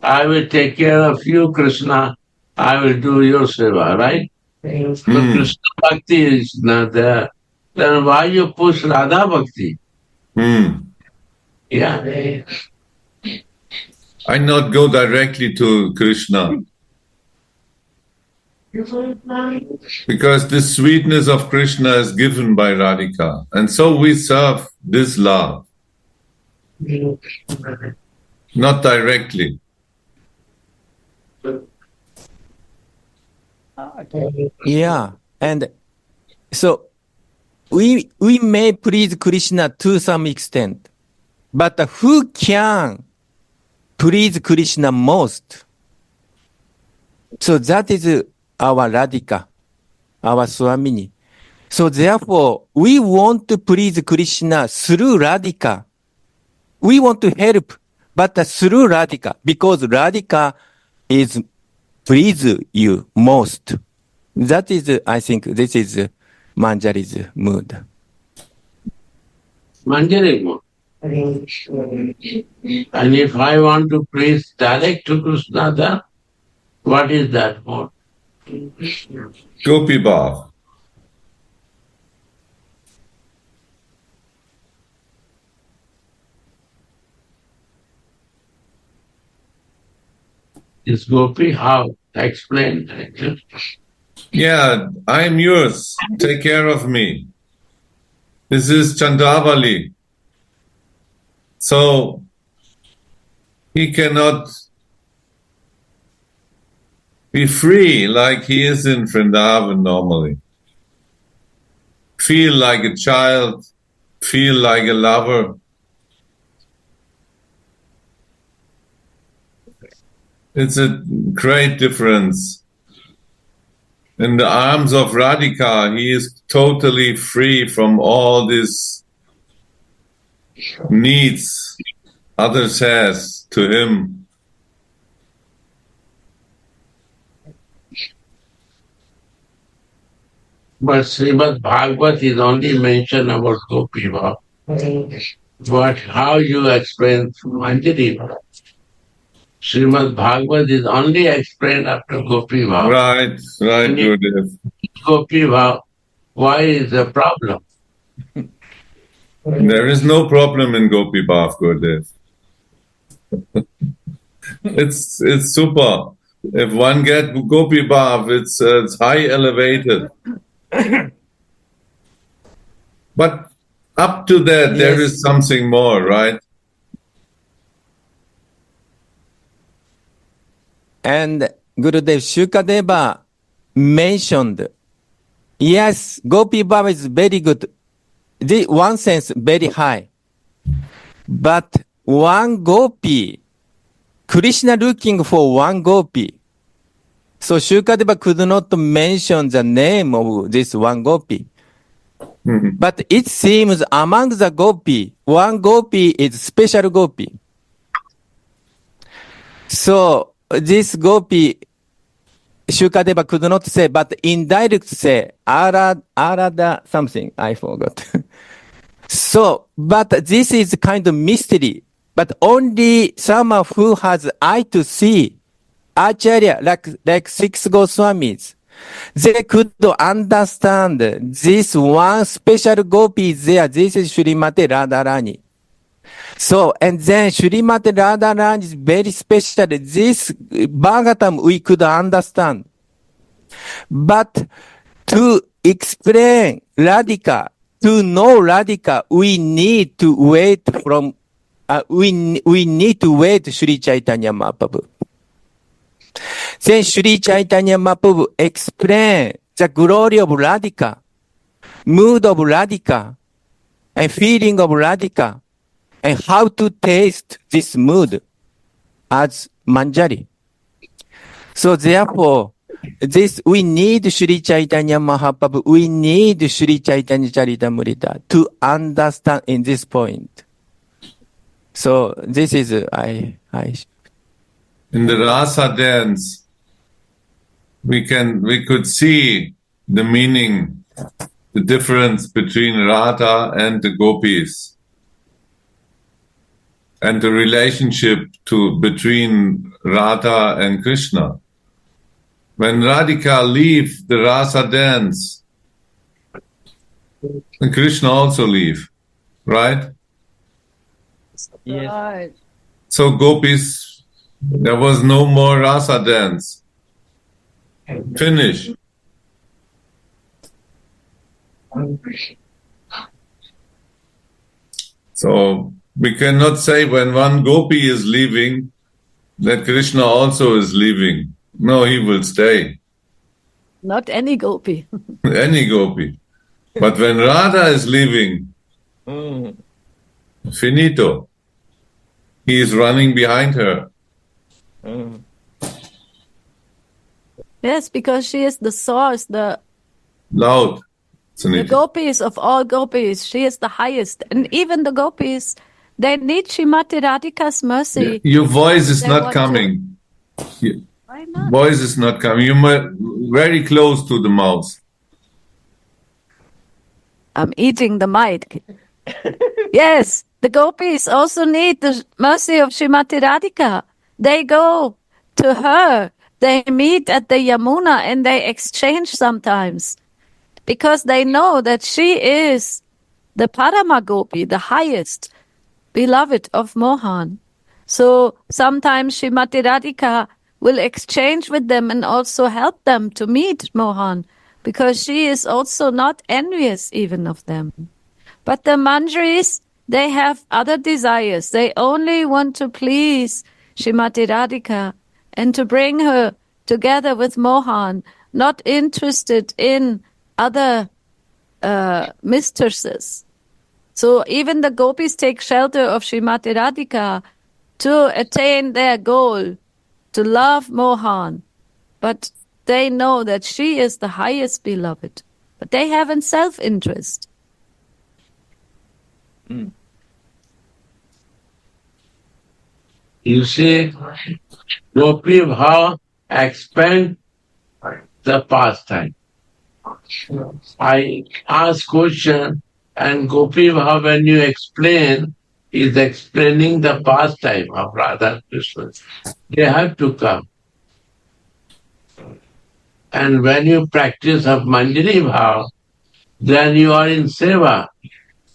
I will take care of you, Krishna, I will do your seva, right? So Krishna Bhakti is not there. Then why you push Radha Bhakti? Yeah. I not go directly to Krishna. Because the sweetness of Krishna is given by Radhika. And so we serve this love. Not directly. Yeah, and so we may please Krishna to some extent, but who can please Krishna most? So that is our Radhika, our Swamini. So therefore, we want to please Krishna through Radhika. We want to help, but through Radhika, because Radhika is please you most. That is, I think, this is Manjari's mood. Manjari mood. And if I want to please direct to Krishna, then what is that mood? Gopi Bhav. Is Gopi how? Explain. Yeah, I'm yours. Take care of me. This is Chandravali. So he cannot be free like he is in Vrindavan normally. Feel like a child, feel like a lover. It's a great difference. In the arms of Radhika, he is totally free from all these needs others has to him. But Srimad Bhagavat is only mentioned about Gopi Bhav. But how you explain Manjari Bhav? Srimad Bhagavat is only explained after Gopi Bhav. Right, Gurudev. Gopi Bhav, why is the problem? There is no problem in Gopi Bhav, Gurudev. It's super. If one get Gopi Bhav, it's high elevated. But up to that, there is something more, right? And Gurudev Shukadeva mentioned, yes, Gopi Bhav is very good. The one sense very high. But one Gopi, Krishna looking for one Gopi. So Shukadeva could not mention the name of this one Gopi. But it seems among the Gopi, one Gopi is special Gopi. So this Gopi, Shukadeva could not say, but indirect say, Arada something, I forgot. So, but this is kind of mystery. But only someone who has eye to see, Acharya, like six Goswamis, they could understand this one special Gopi is there. This is Srimati Radharani. So, and then Srimati Radharani is very special. This Bhagavatam we could understand. But to explain Radhika, to know Radhika, we need to wait from, we need to wait Sri Chaitanya Mahaprabhu. Then Sri Chaitanya Mahaprabhu explain the glory of Radhika, mood of Radhika, and feeling of Radhika, and how to taste this mood as Manjari. So therefore, this we need Sri Chaitanya Mahaprabhu, we need Sri Chaitanya Charitamrita to understand in this point. So this is in the rasa dance, we could see the meaning, the difference between Radha and the gopis, and the relationship between Radha and Krishna. When Radhika leaves the rasa dance, and Krishna also leave, right? Yes. Right. So gopis, there was no more rasa dance. Finish. So we cannot say when one gopi is leaving that Krishna also is leaving. No, he will stay. Not any gopi. Any gopi. But when Radha is leaving, finito. He is running behind her. Yes, because she is the source, the Loud. gopis of all gopis. She is the highest. And even the gopis, they need Srimati Radhika's mercy. Your voice is They not want coming. Why not? Voice is not coming. You're very close to the mouth. I'm eating the mic. Yes, the gopis also need the mercy of Srimati Radhika. They go to her. They meet at the Yamuna and they exchange sometimes because they know that she is the Parama Gopi, the highest beloved of Mohan. So sometimes Srimati Radhika will exchange with them and also help them to meet Mohan because she is also not envious even of them. But the Manjaris, they have other desires. They only want to please Srimati Radhika and to bring her together with Mohan, not interested in other mistresses. So even the gopis take shelter of Srimati Radhika to attain their goal, to love Mohan. But they know that she is the highest beloved. But they have in self-interest. You see, Gopi Bhav expand the pastime. I ask question, and Gopi Bhav, when you explain, is explaining the pastime of Radha and Krishna. They have to come. And when you practice of Manjari Bhav, then you are in seva.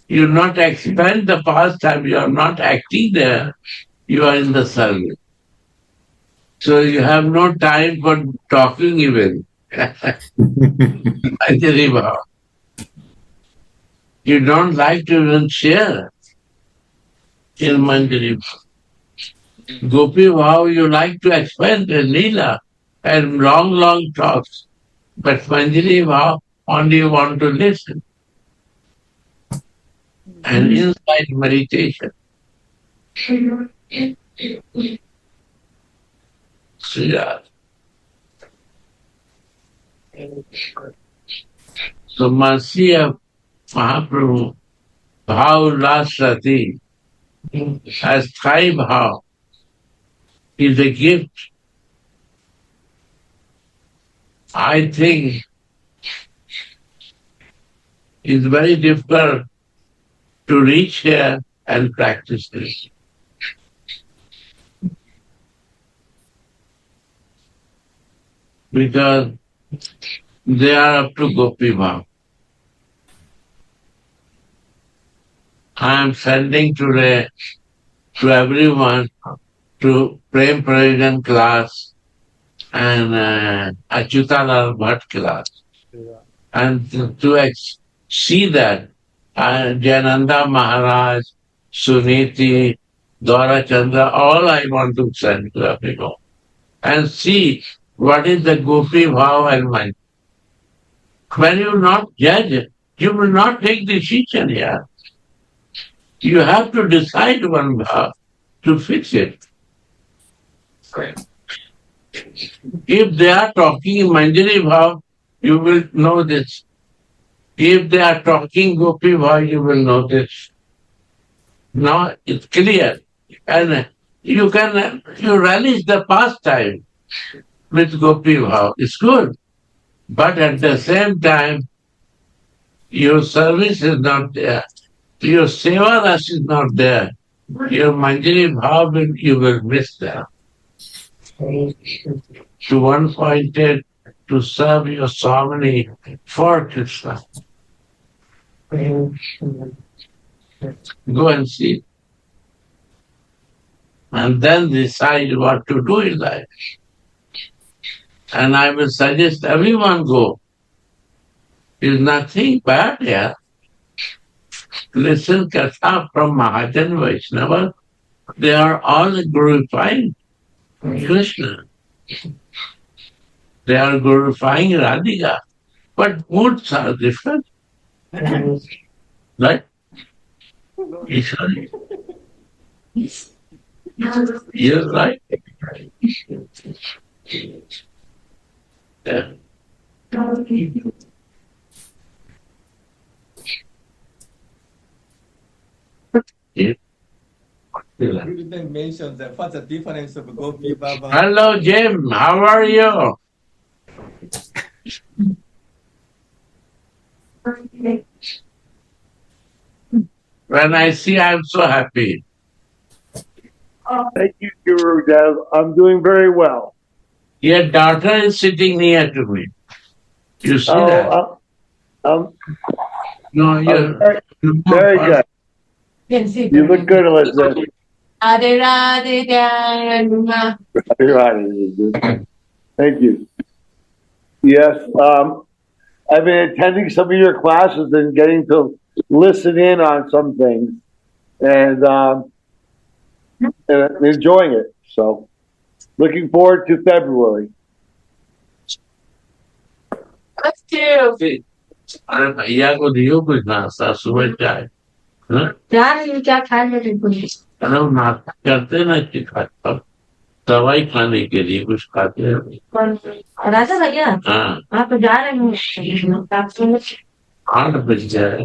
You not expend the pastime, you are not acting there, you are in the service. So you have no time for talking even. Manjari Bhav. You don't like to even share in Manjari Bhav. Gopi Bhav, you like to expand the Leela and long talks. But Manjari Bhav, only you want to listen. And inside meditation. Sridhar. So mercy of Mahaprabhu, Bhav Lasrati, as Thai Bhav, is a gift. I think it's very difficult to reach here and practice this. Because they are up to Gopi Bhav. I am sending today to everyone to Prem Prayojan class and Achyutalal Bhatt class. And to see that Jananda Maharaj, Suniti, Dora Chandra, all I want to send to everyone. And see what is the Gopi Bhav and mind. When you not judge, you will not take decision here. You have to decide one bhav to fix it. If they are talking Manjari Bhav, you will know this. If they are talking Gopi Bhav, you will know this. Now it's clear. And you relish the pastime with Gopi Bhav. It's good. But at the same time, your service is not there. Your seva ras is not there. Your Manjari Bhav, you will miss that. To one pointed to serve your Swami for Krishna. Go and see. And then decide what to do in life. And I will suggest everyone go. There's nothing bad here. Listen Katha from Mahajan Vaishnava. They are all glorifying Krishna. They are glorifying Radhika. But moods are different. Right? Sorry. You're right. Yeah. Yeah. You didn't mention that what's the difference of Gopi Baba. Hello, Jim. How are you? When I see, I'm so happy. Thank you, Guru Dev. I'm doing very well. Your daughter is sitting near to me. You see that? No, you're very good. You look good, Elizabeth. Thank you. Yes, I've been attending some of your classes and getting to listen in on some things, and enjoying it. So, looking forward to February. अरे भैया को दियो कुछ नाश्ता सुबह चाय अरे वो नाश्ता करते ना दवाई खाने के लिए कुछ खाते हैं राजा भैया हाँ आप जा रहे हैं 8 बज जाए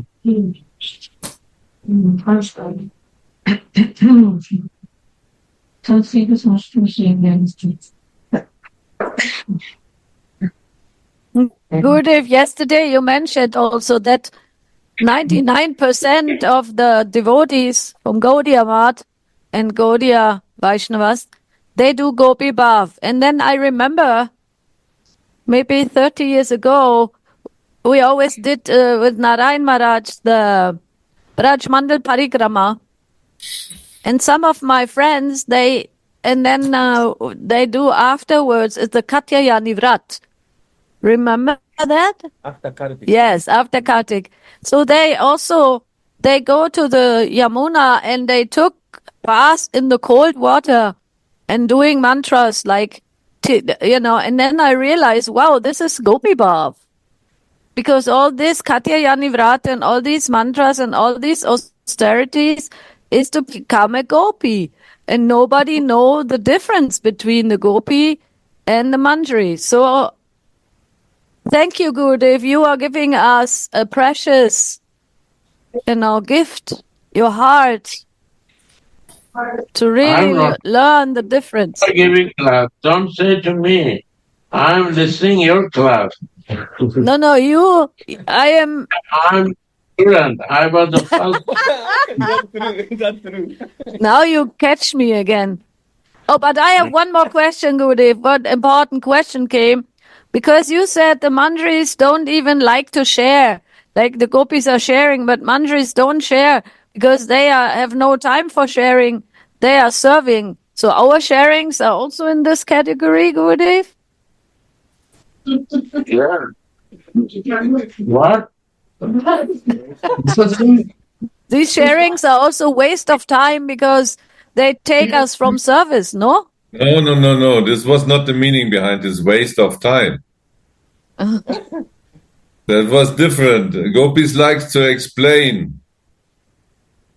Gurudev, yesterday you mentioned also that 99% of the devotees from Gaudiya Math and Gaudiya Vaishnavas, they do Gopi Bhav. And then I remember maybe 30 years ago, we always did with Narayan Maharaj the Braj Mandal Parikrama. And some of my friends, they do afterwards is the Katyayani Vrat. Remember that? After Kartik. Yes, after Kartik. So they go to the Yamuna and they took baths in the cold water and doing mantras like, and then I realized, wow, this is Gopi Bhav. Because all this Katyayani Vrat and all these mantras and all these austerities is to become a Gopi. And nobody know the difference between the Gopi and the Manjari. So thank you, Gurudev. You are giving us a precious, gift, your heart, to really learn the difference. Giving class. Don't say to me, I'm listening your class. No, I'm student. I was the first. That's true. Now you catch me again. Oh, but I have one more question, Gurudev. What important question came? Because you said the Manjaris don't even like to share. Like the gopis are sharing, but Manjaris don't share because they have no time for sharing. They are serving. So our sharings are also in this category, Gurudev? Yeah. What? These sharings are also waste of time because they take us from service, no? No. This was not the meaning behind this waste of time. That was different. Gopis likes to explain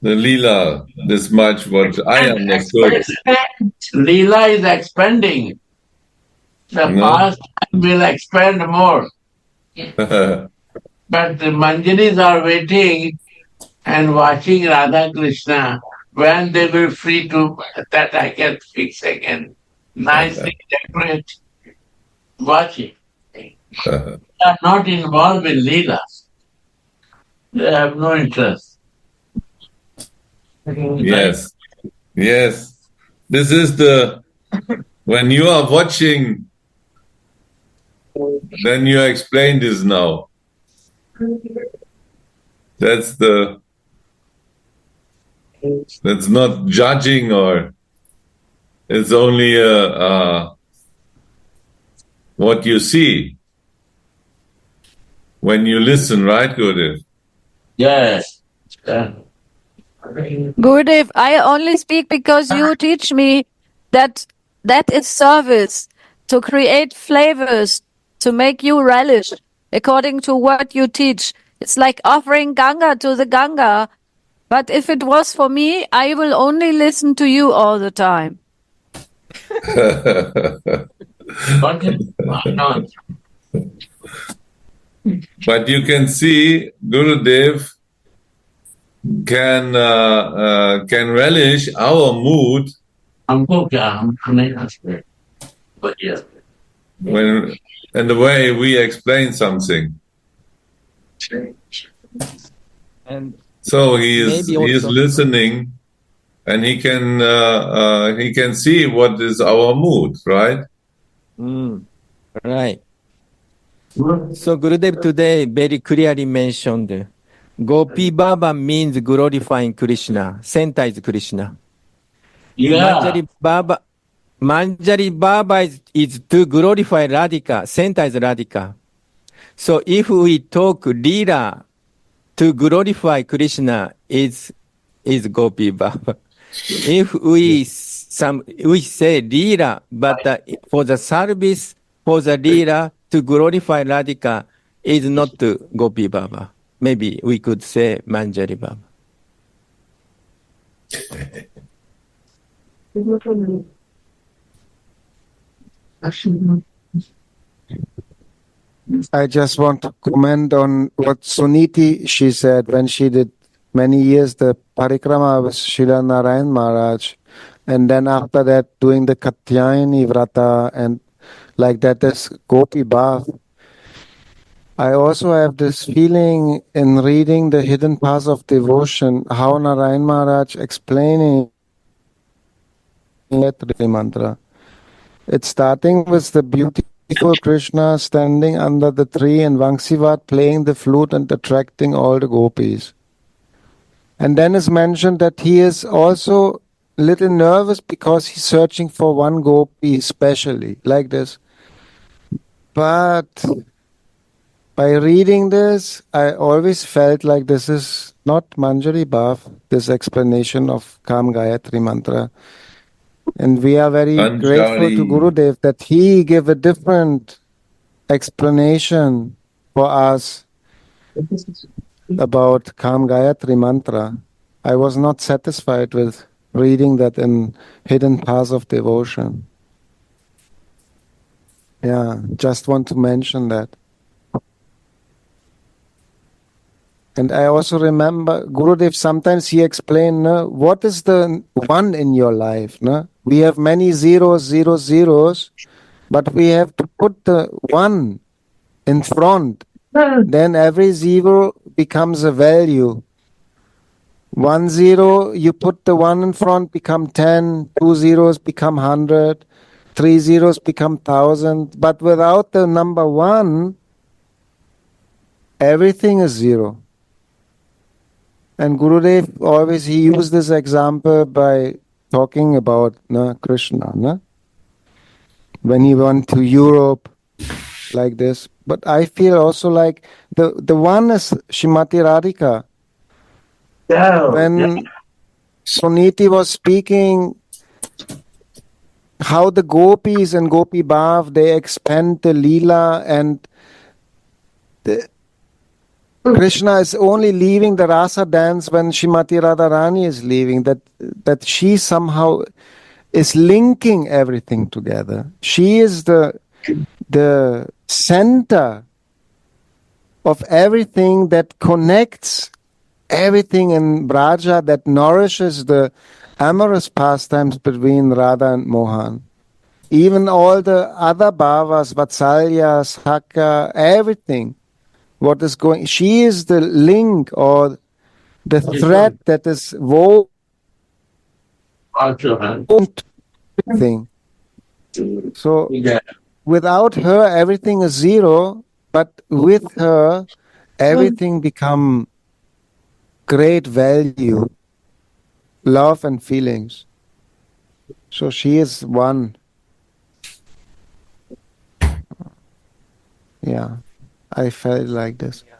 the Leela this much, what I understood. Leela is expanding. The past will expand more. But the Manjaris are waiting and watching Radha Krishna when they will free to that I can fix again. Nicely decorate. Watching. They are not involved in Leela. They have no interest. Yes. This is when you are watching, then you explain this now. That's not judging, or it's only what you see when you listen, right, Gurudev? Yes. Gurudev, I only speak because you teach me that is service, to create flavors, to make you relish according to what you teach. It's like offering Ganga to the Ganga. But if it was for me, I will only listen to you all the time. But you can see Gurudev can relish our mood when and the way we explain something. And so he is also listening, and he can see what is our mood, right? Right. So Gurudev today very clearly mentioned Gopi Baba means glorifying Krishna. Center is Krishna. Yeah. Manjari Baba is to glorify Radhika. Center is Radhika. So if we talk Leela to glorify Krishna is Gopi Baba. If we say Leela, but for the service for the Leela to glorify Radhika is not Gopi Baba. Maybe we could say Manjari Baba. I just want to comment on what Suniti, she said when she did many years the parikrama with Srila Narayan Maharaj, and then after that doing the Katyayani Vrata, and like that is Gopi Bhav. I also have this feeling in reading the hidden paths of devotion, how Narayan Maharaj explaining Gayatri mantra. It's starting with the beautiful Krishna standing under the tree in Vangsivat playing the flute and attracting all the gopis. And then is mentioned that he is also a little nervous because he's searching for one gopi especially, like this. But by reading this, I always felt like this is not Manjari Bhav, this explanation of Kam Gayatri mantra. And we are very grateful to Anjali. Gurudev that he gave a different explanation for us about Kam Gayatri mantra. I was not satisfied with reading that in Hidden Paths of Devotion. Yeah, just want to mention that. And I also remember Gurudev, sometimes he explained, what is the one in your life? No? We have many zeros, but we have to put the one in front. Then every zero becomes a value. 1 0, you put the 1 in front, become 10, 2 zeros become 100, 3 zeros become 1000. But without the number 1, everything is 0. And Gurudev always, he used this example by talking about Krishna. When he went to Europe, like this. But I feel also like the one is Shrimati Radhika. When Suniti was speaking how the gopis and Gopi Bhav, they expand the Leela, and Krishna is only leaving the rasa dance when Shrimati Radharani is leaving, that she somehow is linking everything together. She is the center of everything that connects everything in Braja, that nourishes the amorous pastimes between Radha and Mohan. Even all the other bhavas, Vatsalya, Sakya, everything, what is going, she is the link or the thread that is woven thing. So without her, everything is 0, but with her, everything become great value, love and feelings. So she is one. Yeah, I felt like this. Yeah.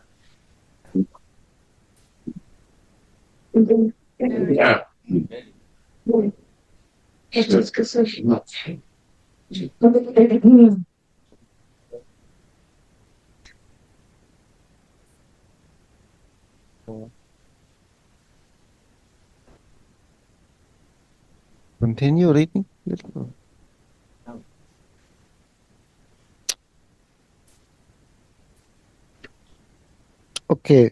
Continue reading. Okay.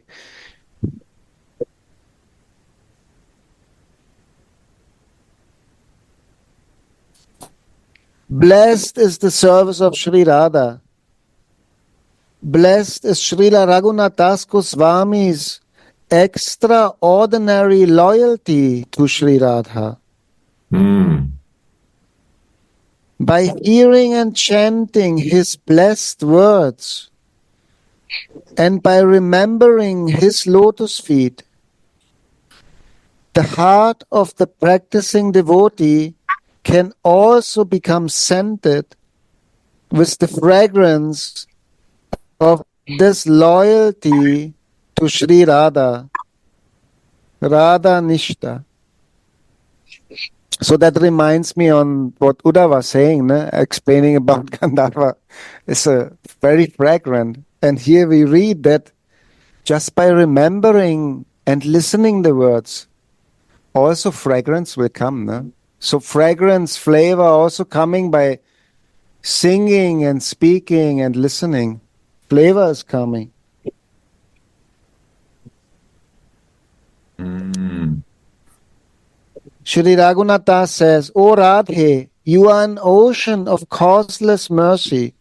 Blessed is the service of Sri Radha. Blessed is Srila Raghunath Das Goswami's extraordinary loyalty to Sri Radha. By hearing and chanting his blessed words, and by remembering his lotus feet, the heart of the practicing devotee can also become scented with the fragrance of this loyalty to Sri Radha, Radha Nishta. So that reminds me on what Uda was saying, explaining about Gandharva. It's very fragrant. And here we read that just by remembering and listening the words, also fragrance will come. So fragrance, flavor also coming by singing and speaking and listening. Flavor is coming. Shri Raghunath Das says, O Radhe, you are an ocean of causeless mercy.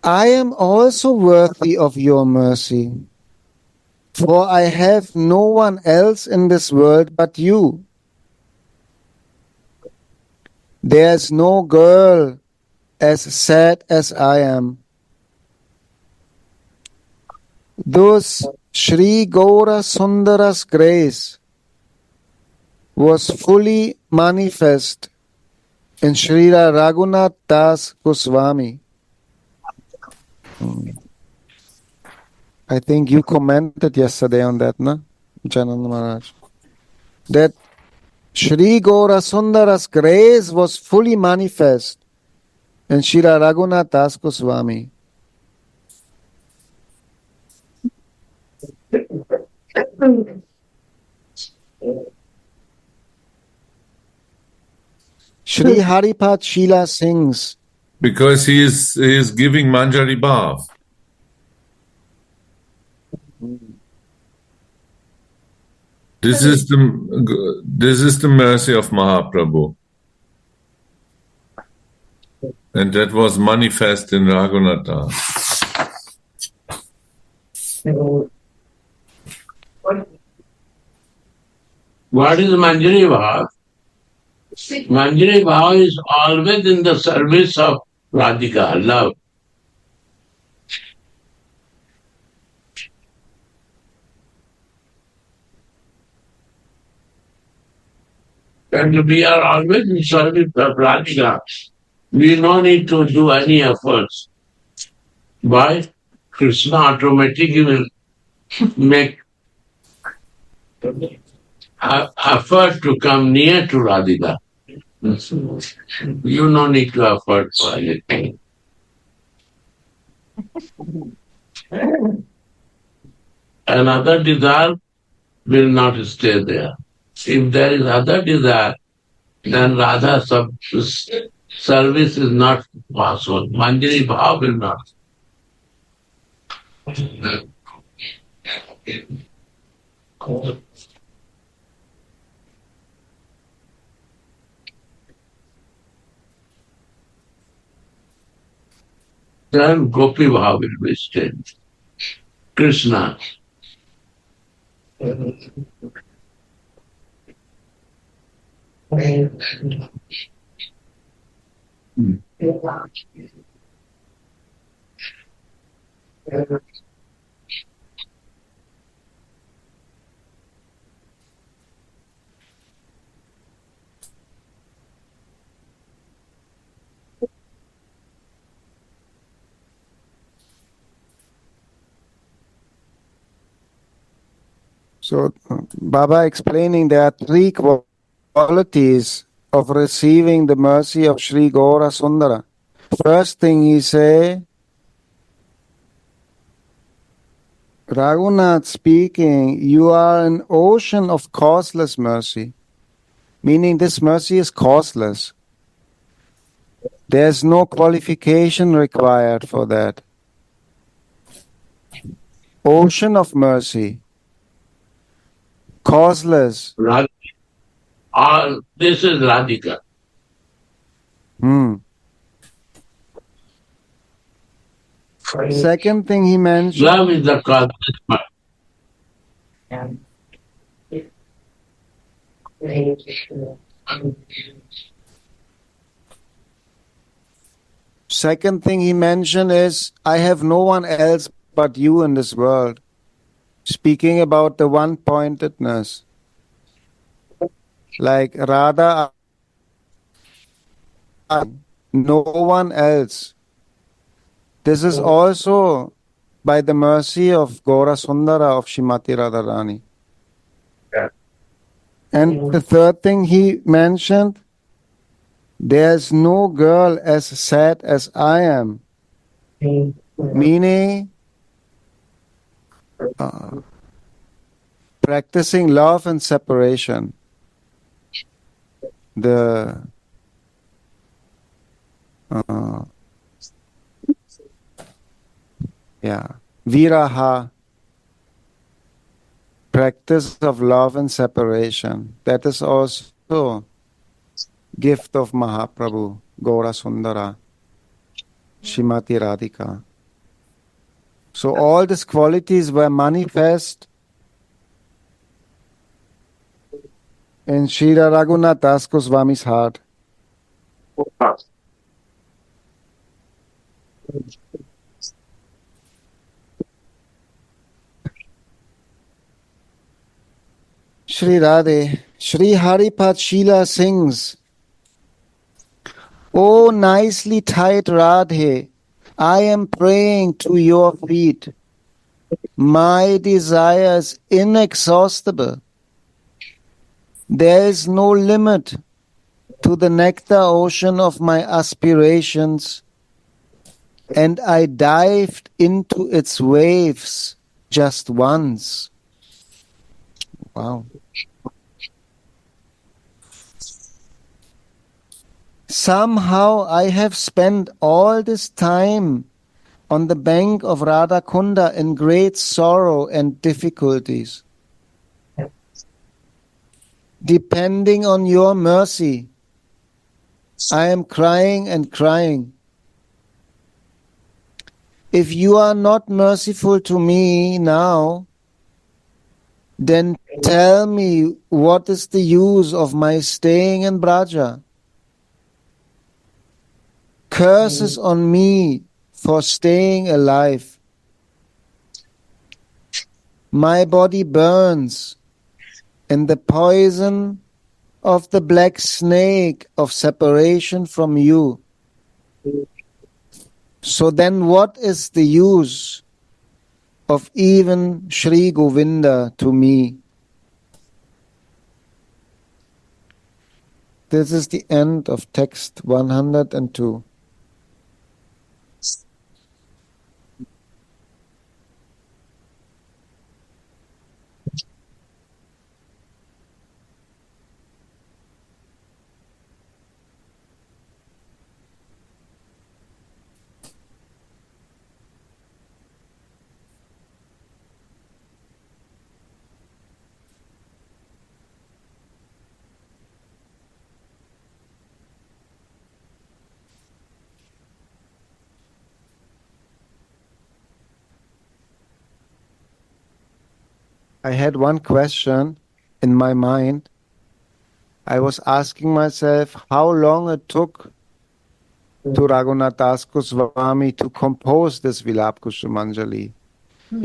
I am also worthy of your mercy, for I have no one else in this world but you. There's no girl as sad as I am. Thus, Sri Gaura Sundara's grace was fully manifest in Srila Raghunath Das Goswami. I think you commented yesterday on that, no? Jananda Maharaj. That Sri Gaura Sundara's grace was fully manifest in Srila Raghunath Das Goswami. Sri Haripat Sheila sings, Because he is giving Manjari Bhav. This is the mercy of Mahaprabhu. And that was manifest in Raghunath Das. What is Manjari Bhav? Manjari Bhav is always in the service of Radhika, love. And we are always in service of Radhika. We no need to do any efforts. Why? Krishna automatically will make effort to come near to Radhika. You no need to effort for anything. Another desire will not stay there. If there is other desire, then Radha service is not possible. Manjari Bhav will not. Then Gopi Bhav will be stayed. Krishna. so Baba explaining there are three qualities of receiving the mercy of Sri Gaura Sundara. First thing he say, Raghunath speaking, you are an ocean of causeless mercy, meaning this mercy is causeless. There's no qualification required for that. Ocean of mercy, causeless. This is Radhika. Second thing he mentioned, Love is the causeless part. second thing he mentioned is, I have no one else but you in this world. Speaking about the one-pointedness. Like Radha, no one else. This is also by the mercy of Gaura Sundara of Shrimati Radharani. And the third thing he mentioned, there's no girl as sad as I am. Meaning, practicing love and separation. The viraha, practice of love and separation. That is also gift of Mahaprabhu, Gaura Sundara, Shrimati Radhika. So all these qualities were manifest in Srila Raghunath Das Goswami's heart. Shri Radhe, Shri Haripad Sheela sings, "Oh nicely tied Radhe, I am praying to your feet. My desire is inexhaustible. There is no limit to the nectar ocean of my aspirations, and I dived into its waves just once." Wow. Somehow I have spent all this time on the bank of Radha Kunda in great sorrow and difficulties. Depending on your mercy, I am crying and crying. If you are not merciful to me now, then tell me what is the use of my staying in Braja? Curses on me for staying alive. My body burns in the poison of the black snake of separation from you. So then what is the use of even Sri Govinda to me? This is the end of text 102. I had one question in my mind. I was asking myself how long it took to Raghunath Das Goswami to compose this Vilapa Kusumanjali.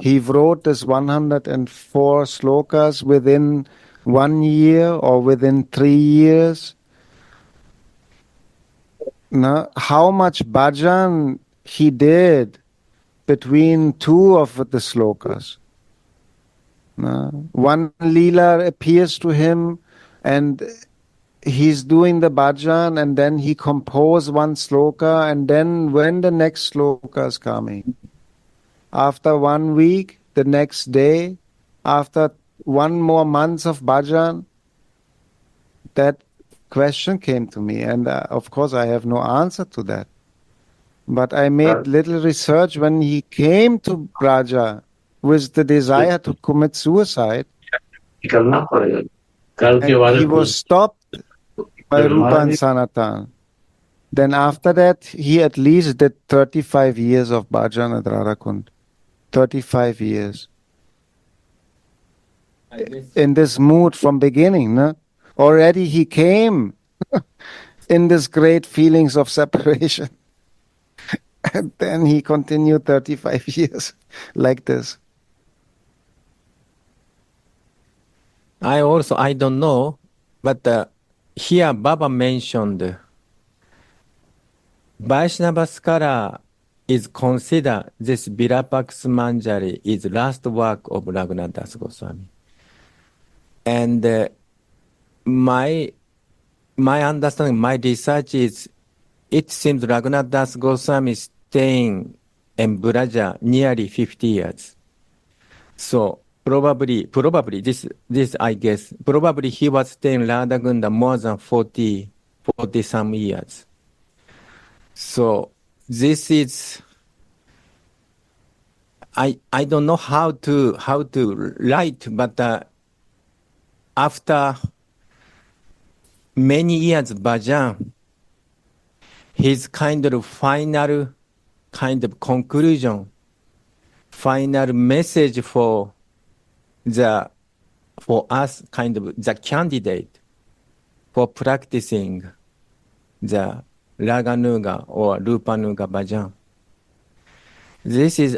He wrote this 104 slokas within 1 year or within 3 years. Now, how much bhajan he did between two of the slokas. One Leela appears to him and he's doing the bhajan, and then he composed one sloka, and then when the next sloka is coming, after 1 week, the next day, after 1 more month of bhajan, that question came to me, and of course I have no answer to that. But I made little research when he came to Braja with the desire to commit suicide, and he was stopped by Rupa and Sanatan. Then after that, he at least did 35 years of bhajan at Radhakund. 35 years. In this mood from beginning, no? Already he came in this great feelings of separation. And then he continued 35 years like this. I don't know, but here Baba mentioned Vaishnava scholar is considered this Vilapa Kusumanjali is last work of Raghunath Das Goswami. And my understanding, my research is, it seems Raghunath Das Goswami is staying in Braja nearly 50 years. So probably this I guess, probably he was staying in Radhakunda more than 40 some years. So this is, I don't know how to write, but after many years bhajan, his kind of final kind of conclusion final message for us, kind of the candidate for practicing the Raganuga or Rupanuga bhajan. This is,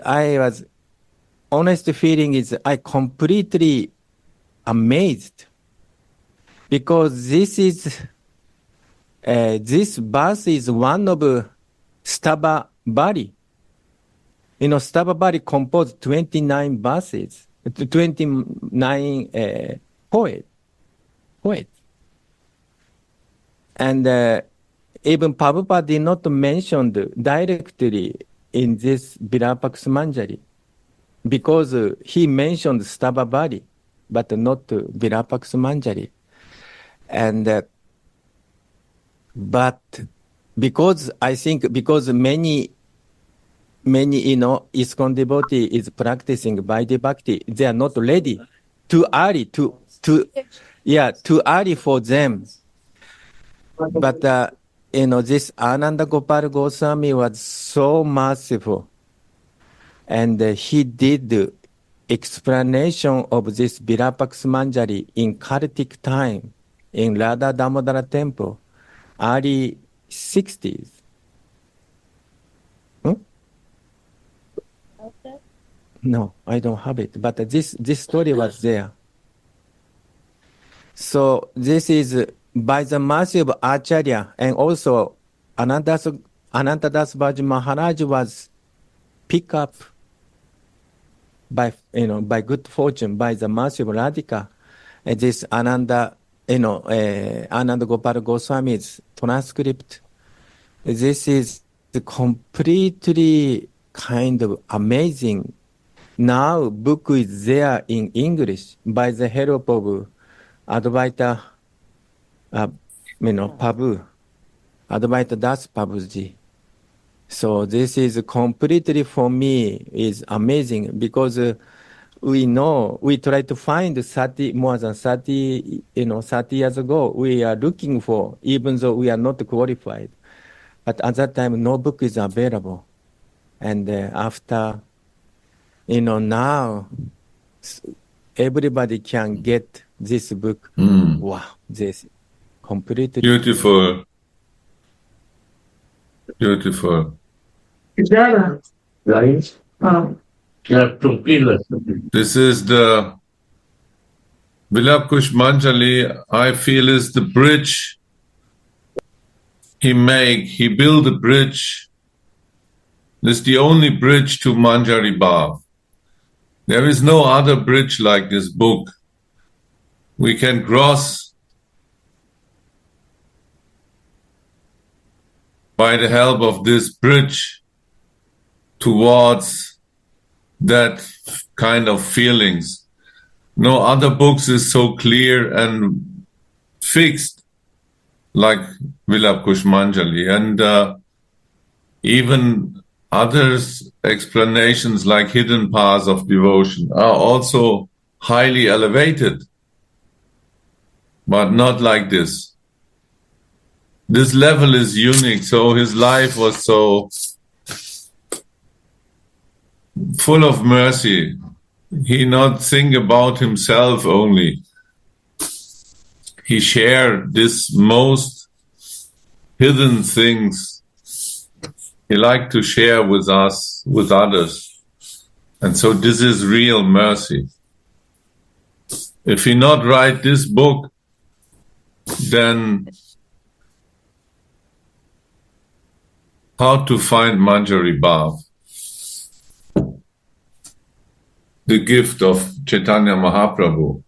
honest feeling is I completely amazed because this verse is one of Stava Bali. Stava Bali composed 29 verses, 29 poets. And even Prabhupada did not mention directly in this Vilapa Kusumanjali because he mentioned Stava Bali, but not Vilapa Kusumanjali. And but because I think because many ISKCON devotee is practicing Vaidhi Bhakti, they are not ready. Too early too early for them. But this Ananda Gopal Goswami was so merciful, and he did explanation of this Vilapa Kusumanjali in Kartik time in Radha Damodara temple, early 60s. No, I don't have it, but this story was there. So this is by the mercy of Acharya, and also Anantadas Bhaji Maharaj was picked up by good fortune, by the mercy of Radhika, and this Ananda Gopal Goswami's transcript. This is completely kind of amazing. Now book is there in English by the help of Advaita Prabhu, Advaita Das Prabhuji. So this is completely for me is amazing because we try to find more than 30 years ago. We are looking for, even though we are not qualified. But at that time, no book is available. And after, now everybody can get this book. Wow, this completely Beautiful. Right? You have to feel it. This is the Vilapa Kusumanjali, I feel, is the bridge he built a bridge. This is the only bridge to Manjari Bhav. There is no other bridge like this book. We can cross by the help of this bridge towards that kind of feelings. No other books is so clear and fixed like Vilapa Kusumanjali, and even others' explanations like hidden paths of devotion are also highly elevated, but not like this. This level is unique, so his life was so full of mercy. He not think about himself only. He shared this most hidden things he liked to share with us, with others. And so this is real mercy. If he not write this book, then how to find Manjari Bhav? The gift of Chaitanya Mahaprabhu.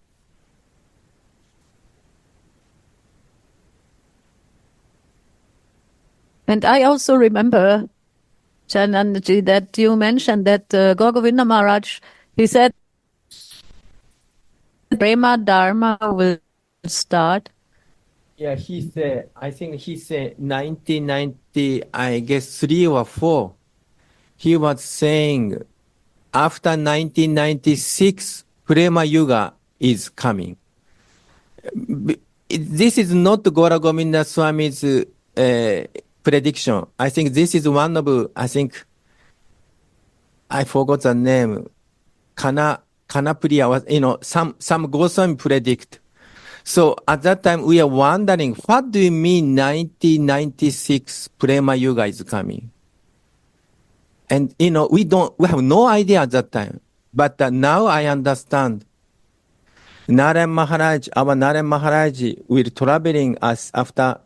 And I also remember, Chanandaji, that you mentioned that Govinda Maharaj, he said, Prema Dharma will start. Yeah, I think he said 1990, I guess 3 or 4. He was saying after 1996, Prema Yuga is coming. This is not Gora Govinda Swami's prediction. I think this is one of, I forgot the name. Kanapriya was, some Goswami predict. So at that time, we are wondering, what do you mean 1996 Prema Yuga is coming? And, we have no idea at that time. But now I understand. Narayan Maharaj, our Narayan Maharaj will traveling us after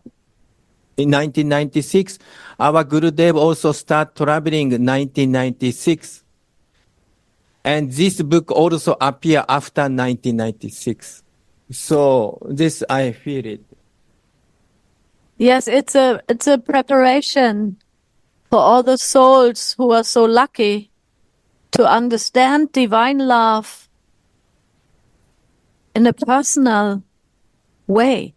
in 1996. Our Gurudev also start traveling in 1996. And this book also appear after 1996. So this, I feel it. Yes, it's a preparation for all the souls who are so lucky to understand divine love in a personal way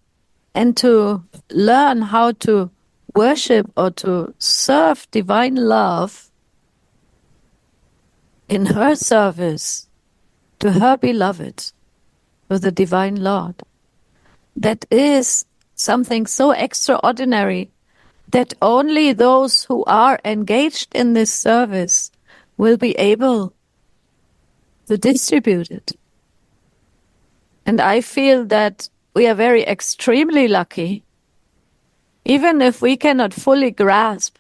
and to learn how to worship or to serve divine love in her service to her beloved, to the divine Lord. That is something so extraordinary that only those who are engaged in this service will be able to distribute it. And I feel that we are very extremely lucky, even if we cannot fully grasp,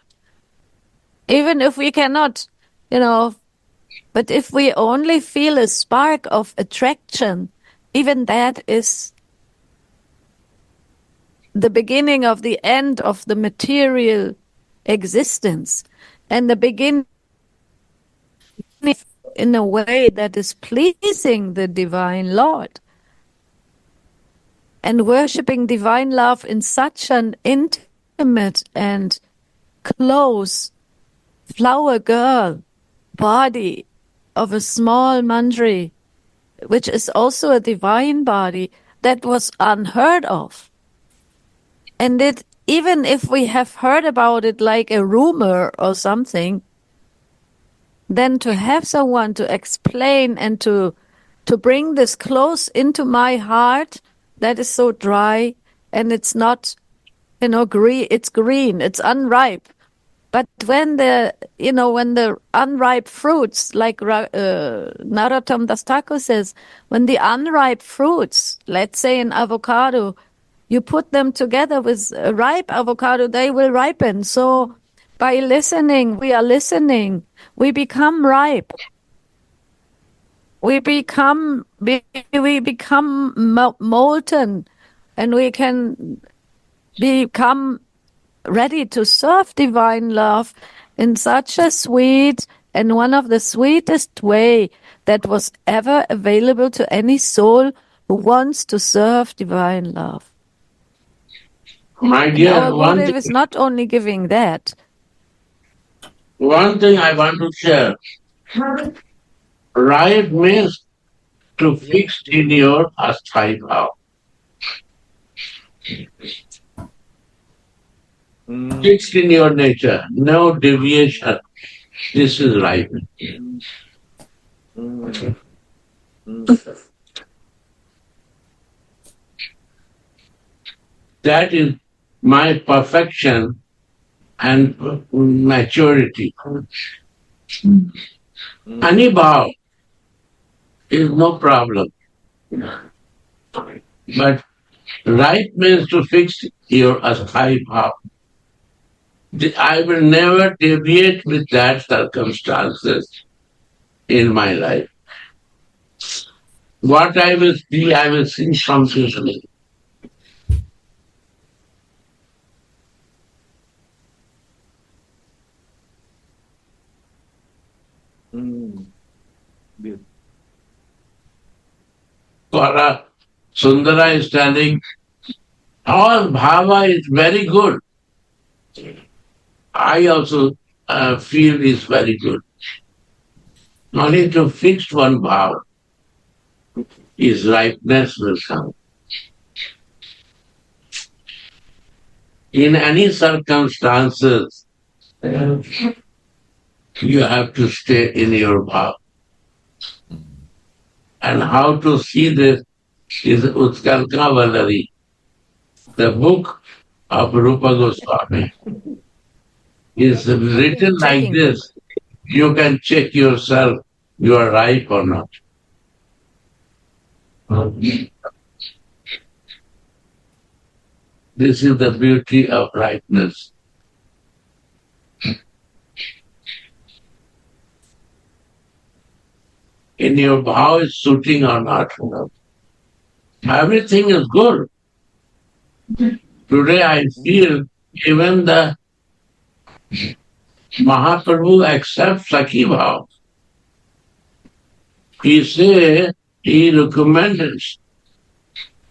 even if we cannot, but if we only feel a spark of attraction, even that is the beginning of the end of the material existence and the beginning in a way that is pleasing the divine Lord. And worshipping divine love in such an intimate and close flower girl body of a small mandri, which is also a divine body, that was unheard of. And even if we have heard about it like a rumor or something, then to have someone to explain and to bring this close into my heart that is so dry and it's not, green, it's unripe. But when the unripe fruits, like Narottam Das Thakur says, when the unripe fruits, let's say an avocado, you put them together with a ripe avocado, they will ripen. So by listening, we are listening. We become ripe. We become molten, and we can become ready to serve divine love in such a sweet and one of the sweetest way that was ever available to any soul who wants to serve divine love. My dear, our Gurudev is not only giving that. One thing I want to share. Right means to fix in your asthai bhav. Fixed in your nature, no deviation. This is right. That is my perfection and maturity. Any bhav is no problem. But right means to fix your asthai bhav. I will never deviate with that circumstances in my life. What I will see something. Sundara is telling, all bhava is very good. I also feel is very good. Only to fix one bhava, his ripeness will come. In any circumstances, you have to stay in your bhava. And how to see this is Utkarka Vallari, the book of Rupa Goswami. Is written like this. you can check yourself, you are ripe or not. This is the beauty of ripeness. In your bhav is suiting or not. Everything is good. Today I feel even the Mahaprabhu accepts Sakhi bhav. He say he recommends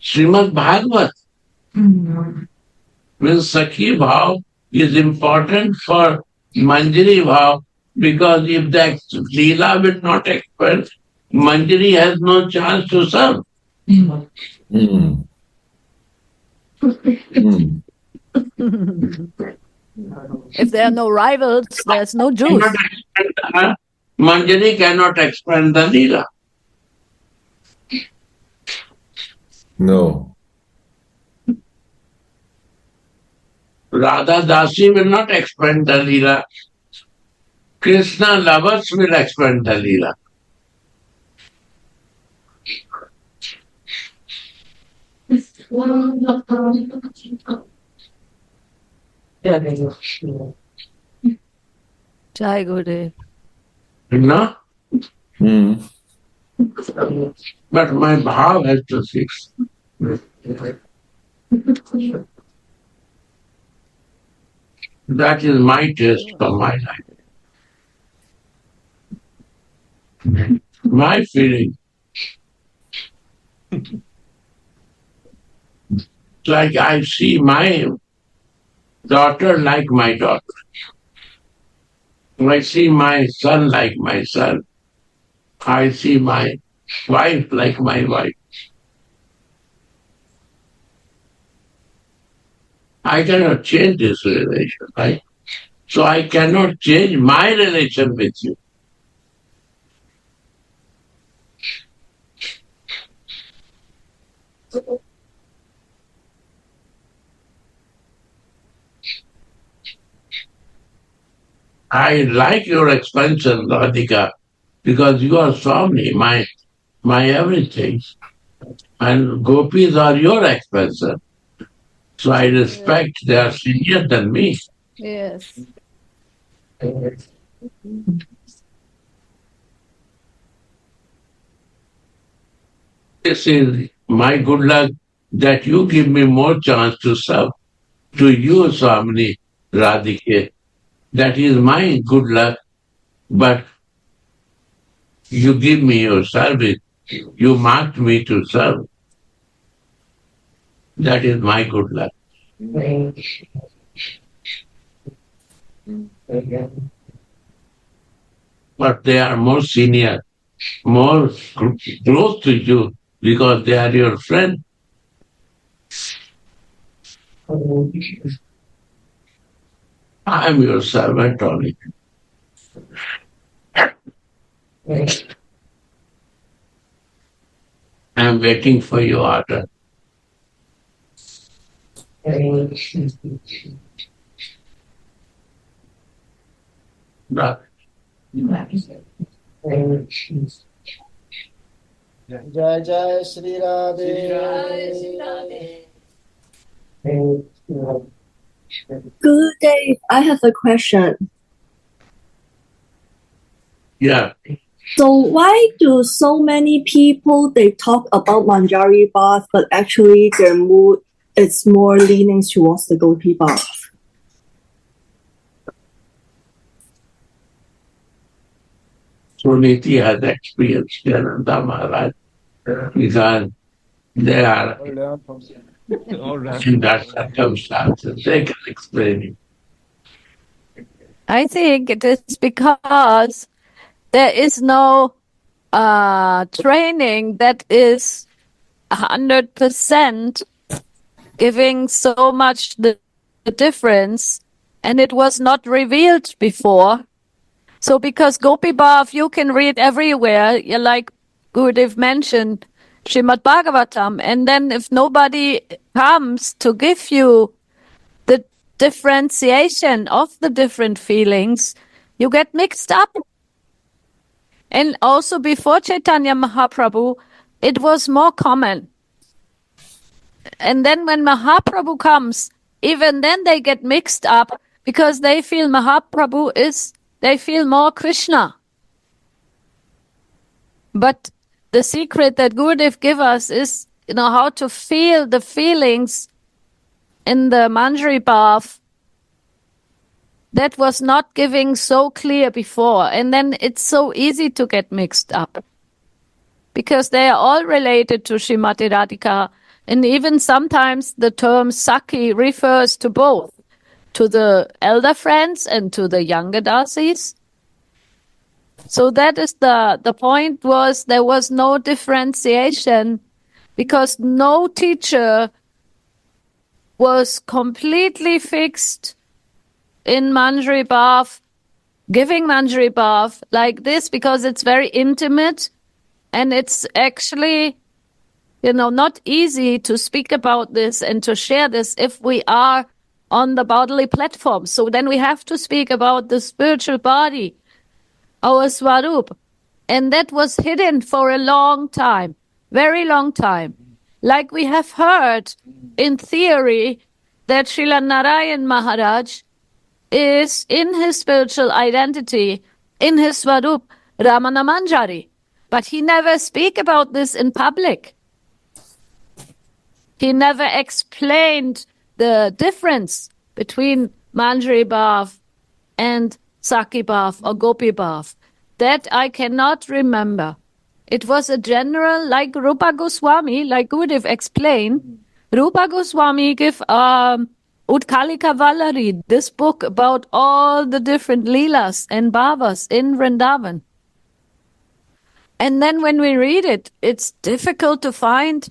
Srimad Bhagavat. Means Sakhi bhav is important for Manjari bhav because if the Leela will not expand, Manjari has no chance to serve. Mm. If there are no rivals, there's no juice. Manjari cannot expand the Leela. No. Radha Dasi will not expand the Leela. Krishna lovers will expand the Leela. Jai Gurudev. No? Mm. But my bhav has to fix. That is my taste for my life. My feeling. Like I see my daughter like my daughter. I see my son like my son. I see my wife like my wife. I cannot change this relation, right? So I cannot change my relation with you. I like your expansion, Radhika, because you are Swami, my everything. And gopis are your expansion. So I respect they are senior than me. Yes. This is my good luck that you give me more chance to serve to you, Swamini Radhike. That is my good luck. But you give me your service. You marked me to serve. That is my good luck. But they are more senior, more close to you because they are your friend. I am your servant only. I am waiting for your order. Jai Jai Shri Radhe. Good day. I have a question. Yeah. So why do so many people they talk about Manjari bath, but actually their mood is more leaning towards the Gopi bath? Suniti has experienced Nanda Maharaj because they are in that circumstances. They can explain it. I think it is because there is no training that is 100% giving so much the difference, and it was not revealed before. So because Gopi Bhav you can read everywhere, like Gurudev mentioned, Srimad Bhagavatam, and then if nobody comes to give you the differentiation of the different feelings, You get mixed up. And also before Chaitanya Mahaprabhu, it was more common. And then when Mahaprabhu comes, even then they get mixed up because they feel they feel more Krishna. But the secret that Gurudev give us is, how to feel the feelings in the Manjari Bhav that was not giving so clear before. And then it's so easy to get mixed up because they are all related to Srimati Radhika. And even sometimes the term Sakhi refers to both, to the elder friends and to the younger dasis. So that is the point was there was no differentiation because no teacher was completely fixed in Manjari Bhav, giving Manjari Bhav like this because it's very intimate and it's actually, not easy to speak about this and to share this if we are on the bodily platform. So then we have to speak about the spiritual body, our Swarup. And that was hidden for a long time, very long time. Like we have heard in theory that Srila Narayan Maharaj is in his spiritual identity, in his Swarup, Ramana Manjari. But he never speak about this in public. He never explained the difference between Manjari Bhav and Sakhi Bhav or Gopi Bhav. That I cannot remember. It was a general, like Rupa Goswami, like Gurudev explained. Rupa Goswami give Utkalika Valari, this book about all the different leelas and bhavas in Vrindavan. And then when we read it, it's difficult to find,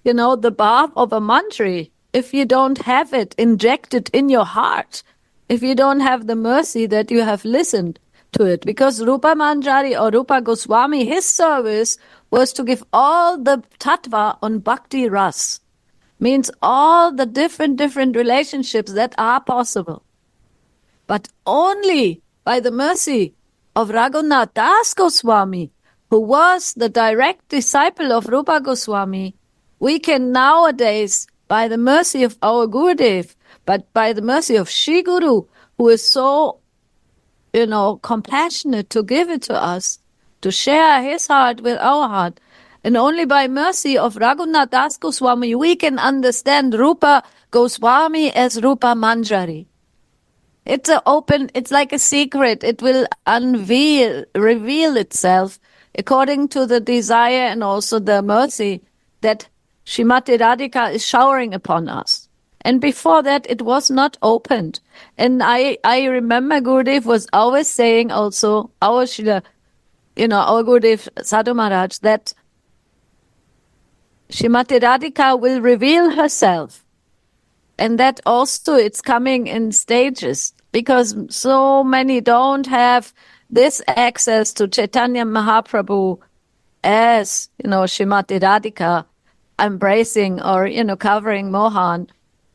the bhav of a manjari if you don't have it injected in your heart, if you don't have the mercy that you have listened to it. Because Rupa Manjari or Rupa Goswami, his service was to give all the tattva on bhakti ras. Means all the different relationships that are possible. But only by the mercy of Raghunath Das Goswami, who was the direct disciple of Rupa Goswami, we can nowadays, by the mercy of our Gurudev, but by the mercy of Shri Guru, who is so, compassionate to give it to us, to share his heart with our heart, and only by mercy of Raghunath Das Goswami, we can understand Rupa Goswami as Rupa Manjari. It's like a secret. It will reveal itself according to the desire and also the mercy that Srimati Radhika is showering upon us. And before that, it was not opened. And I remember Gurudev was always saying also, our Srila, our Gurudev Sadhu Maharaj, that Srimati Radhika will reveal herself. And that also it's coming in stages because so many don't have this access to Chaitanya Mahaprabhu as, Srimati Radhika embracing or, covering Mohan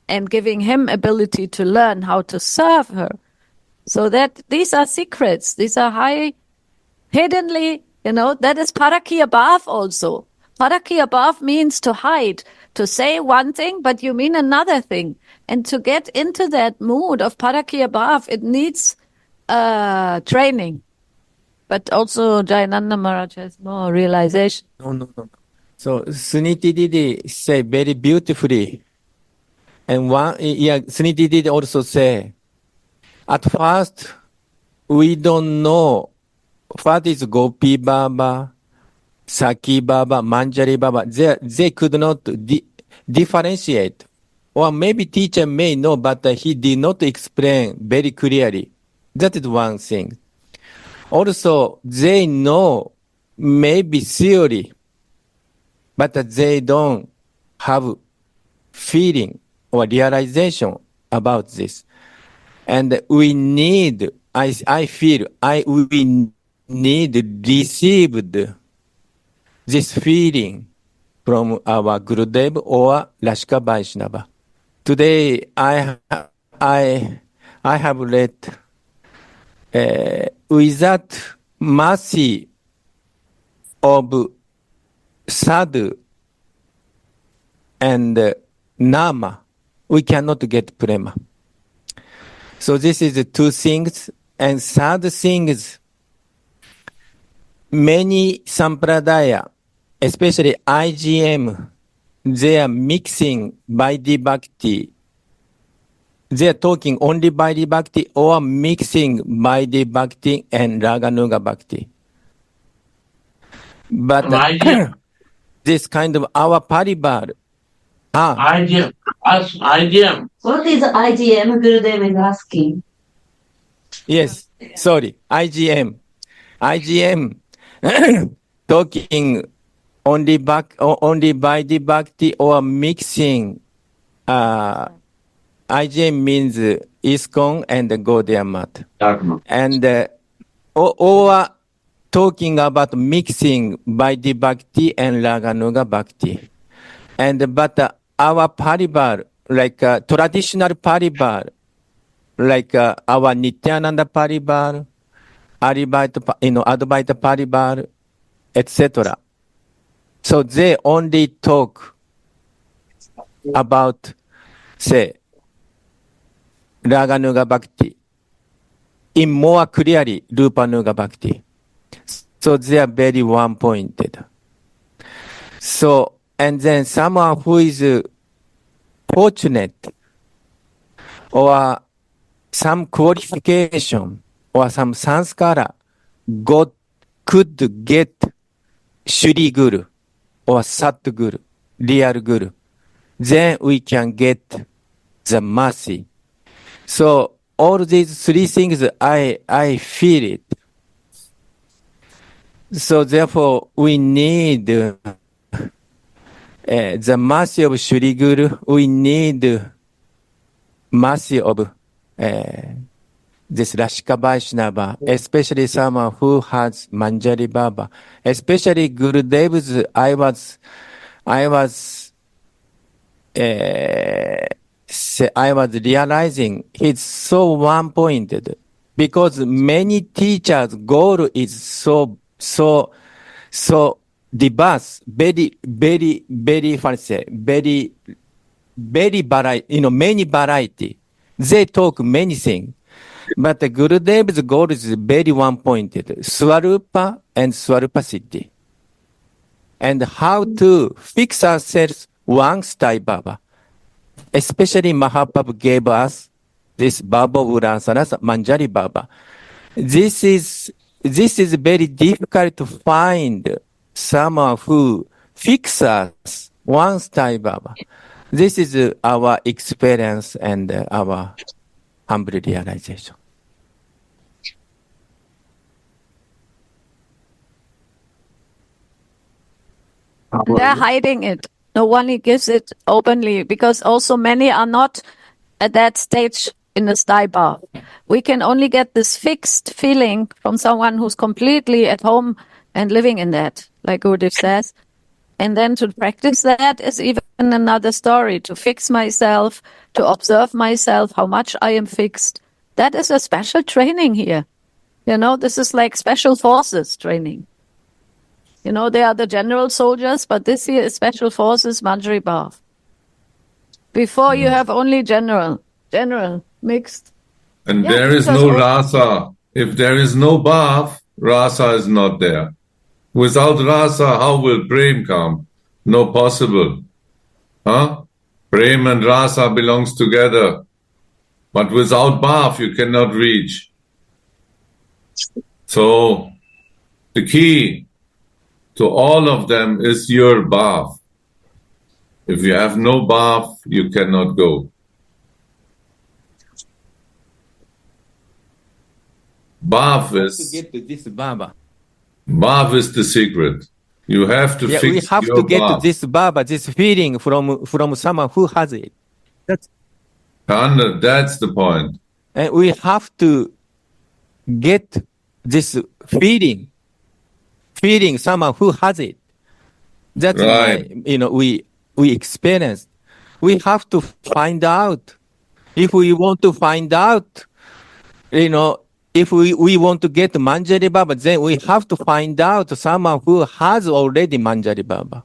and giving him ability to learn how to serve her. So that these are secrets. These are high, hiddenly, that is Parakiya Bhav also. Parakiya Bhav means to hide, to say one thing, but you mean another thing. And to get into that mood of Parakiya Bhav, it needs training. But also Jayananda Maharaj has more realization. No. So Suniti Didi say very beautifully. And Suniti Didi also say, at first, we don't know what is Gopi Baba, Saki Baba, Manjari Baba. They could not differentiate. Or maybe teacher may know, but he did not explain very clearly. That is one thing. Also, they know maybe theory, but they don't have feeling or realization about this. And we need, I feel, we need received this feeling from our Gurudev or Rashka Vaishnava. Today, I have read without mercy of sadhu and nama, we cannot get prema. So this is the two things. And third thing is, many sampradaya, especially IGM, they are mixing Vaidhi Bhakti. They are talking only Vaidhi Bhakti or mixing Vaidhi Bhakti and Raganuga Bhakti. But IGM. this kind of our paribar, IGM. Us IGM. What is IGM? Gurudev is asking. yes, sorry, IGM. IGM talking only Vaidhi Bhakti or mixing. IGM means ISKCON and Gaudiya Math. And or talking about mixing Vaidhi Bhakti and Raganuga Bhakti. And but our paribar, like traditional paribar, like our Nityananda paribar, Advaita paribar, etc. So they only talk about, say, Raganuga Bhakti, in more clearly Rupanuga Bhakti. So they are very one-pointed. So, and then someone who is fortunate or some qualification or some sanskara could get Shri Guru or Sat Guru, real Guru, then we can get the mercy. So all these three things, I feel it. So therefore, we need the mercy of Shri Guru. We need mercy of this Rashika Vaishnava, especially someone who has Manjari Baba, especially Gurudev's. I was realizing he's so one-pointed because many teachers' goal is so diverse, very variety, many variety. They talk many things. But the Gurudev's goal is very one-pointed, Swarupa and Swarupa Siddhi. And how to fix ourselves one style Baba. Especially Mahaprabhu gave us this Baba Uransana Manjari Baba. This is very difficult to find someone who fix us one style Baba. This is our experience and our humble realization. They're hiding it. No one gives it openly because also many are not at that stage in the staiba. We can only get this fixed feeling from someone who's completely at home and living in that, like Gurudev says. And then to practice that is even another story. To fix myself, to observe myself, how much I am fixed. That is a special training here. This is like special forces training. They are the general soldiers, but this here is special forces, Manjari Bhav. Before you have only general, mixed. And there is no rasa. If there is no bhav, rasa is not there. Without rasa, how will prem come? No possible. Prem and rasa belongs together. But without bhav, you cannot reach. So, the key to all of them is your bhav. If you have no bhav, you cannot go. Bhav is To get to this Baba. Bhav is the secret. You have to fix We have your to get bhav. this Baba, this feeling from someone who has it. That's the point. And we have to get this feeling someone who has it. That's Right. why we experienced. We have to find out. If we want to find out, if we want to get Manjari Baba, then we have to find out someone who has already Manjari Baba.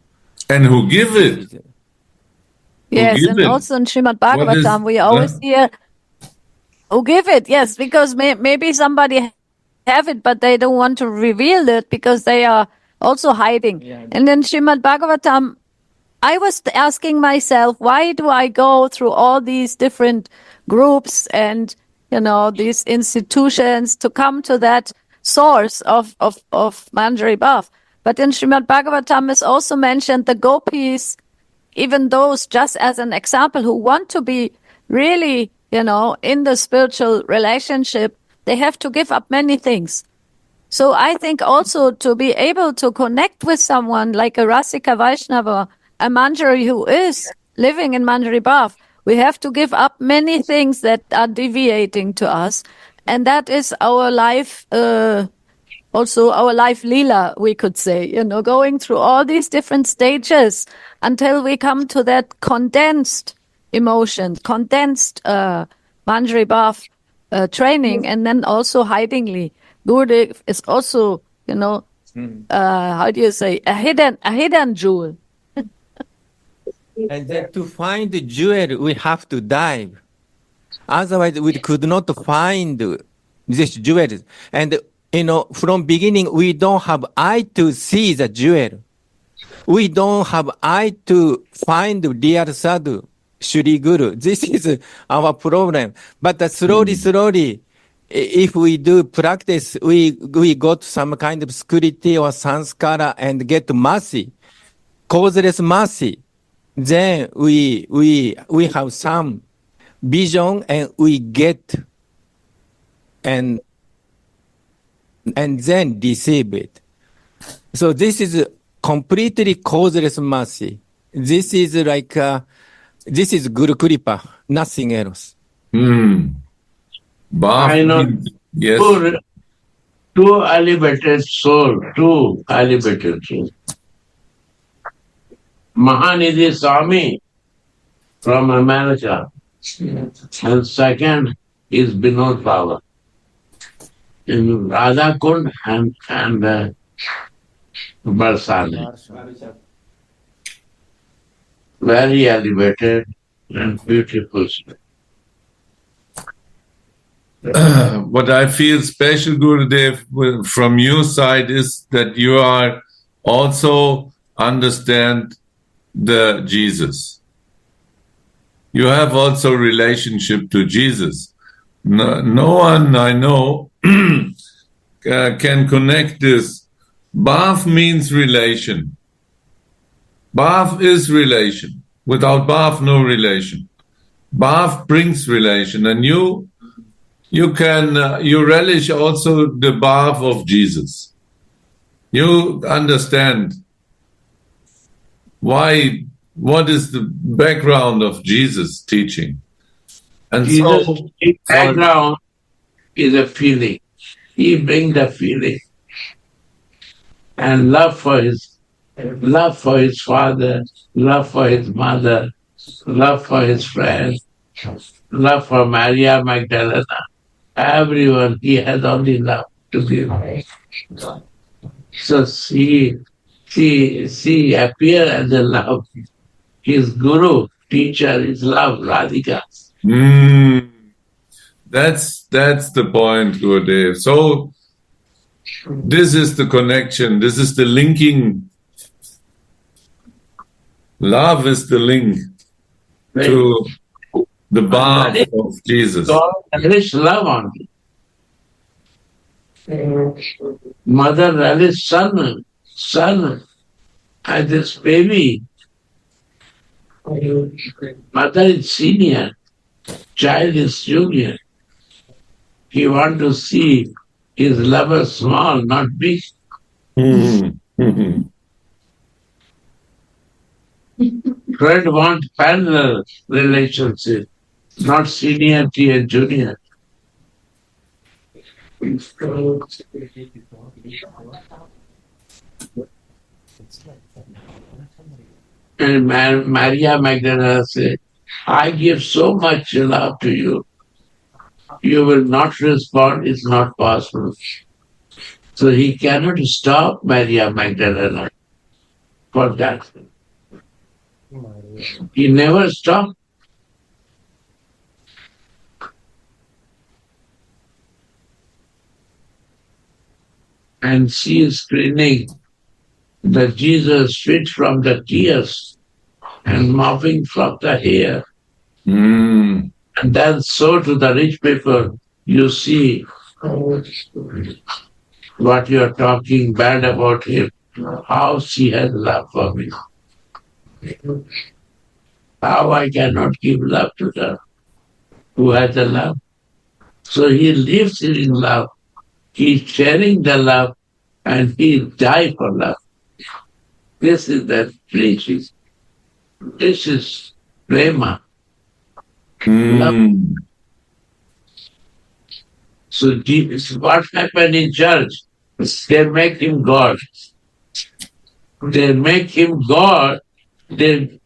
And who give it? Yes, give and it? also in Srimad What is Bhagavatam, we always that? hear, who give it? Yes, because maybe somebody have it, but they don't want to reveal it because they are also hiding. And in Srimad Bhagavatam, I was asking myself, why do I go through all these different groups and, these institutions to come to that source of Manjari Bhav? But in Srimad Bhagavatam is also mentioned the gopis, even those, just as an example, who want to be really, in the spiritual relationship, they have to give up many things. So I think also to be able to connect with someone like a Rasika Vaishnava, a Manjari who is living in Manjari Bhav, we have to give up many things that are deviating to us. And that is our life, also our life lila, we could say, going through all these different stages until we come to that condensed emotion, condensed Manjari Bhav training, and then also hidingly. Gurudev is also, how do you say, a hidden jewel. And then to find the jewel, we have to dive. Otherwise, we could not find this jewel. And, from beginning, we don't have eye to see the jewel. We don't have eye to find real sadhu, Shri Guru. This is our problem. But slowly, if we do practice, we got some kind of security or sanskara and get mercy, causeless mercy. Then we have some vision and we get and then receive it. So this is completely causeless mercy. This is like this is Guru Kripa, nothing else. I know Yes. two elevated soul. Mahanidhi Swami from America, and second is Binod Baba in Radha Kund and Barsani. Very elevated and beautiful. What I feel special, Gurudev, from your side is that you are also understand the Jesus. You have also relationship to Jesus. No one I know can connect this. Bhav means relation. Bhav is relation. Without Bhav, no relation. Bhav brings relation, and you can you relish also the Bhav of Jesus. You understand what is the background of Jesus' teaching. And Jesus' background is a feeling. He brings the feeling and love for his father, love for his mother, love for his friends, love for Maria Magdalena. Everyone, he has only love to give. So she appear as a love. His guru, teacher is love, Radhika. That's the point, Gurudev. So this is the connection. This is the linking. Love is the link to the Bhav of Jesus. God relish love on you. Mother relish son as this baby. Mother is senior, child is junior. He want to see his lover small, not big. Friend want parallel relationship, not seniority and junior. And Maria Magdalena said, I give so much love to you. you will not respond, it's not possible. So he cannot stop Maria Magdalena for that. He never stopped. And she is screaming that Jesus spit from the tears and mopping from the hair. Mm. And then so to the rich people, you see what you are talking bad about him, how she has love for me. How I cannot give love to her who has the love. So he lives in love. He's sharing the love and he died for love. This is the preaching. This is prema. Mm. So what happened in church? They make him God. They make him God. They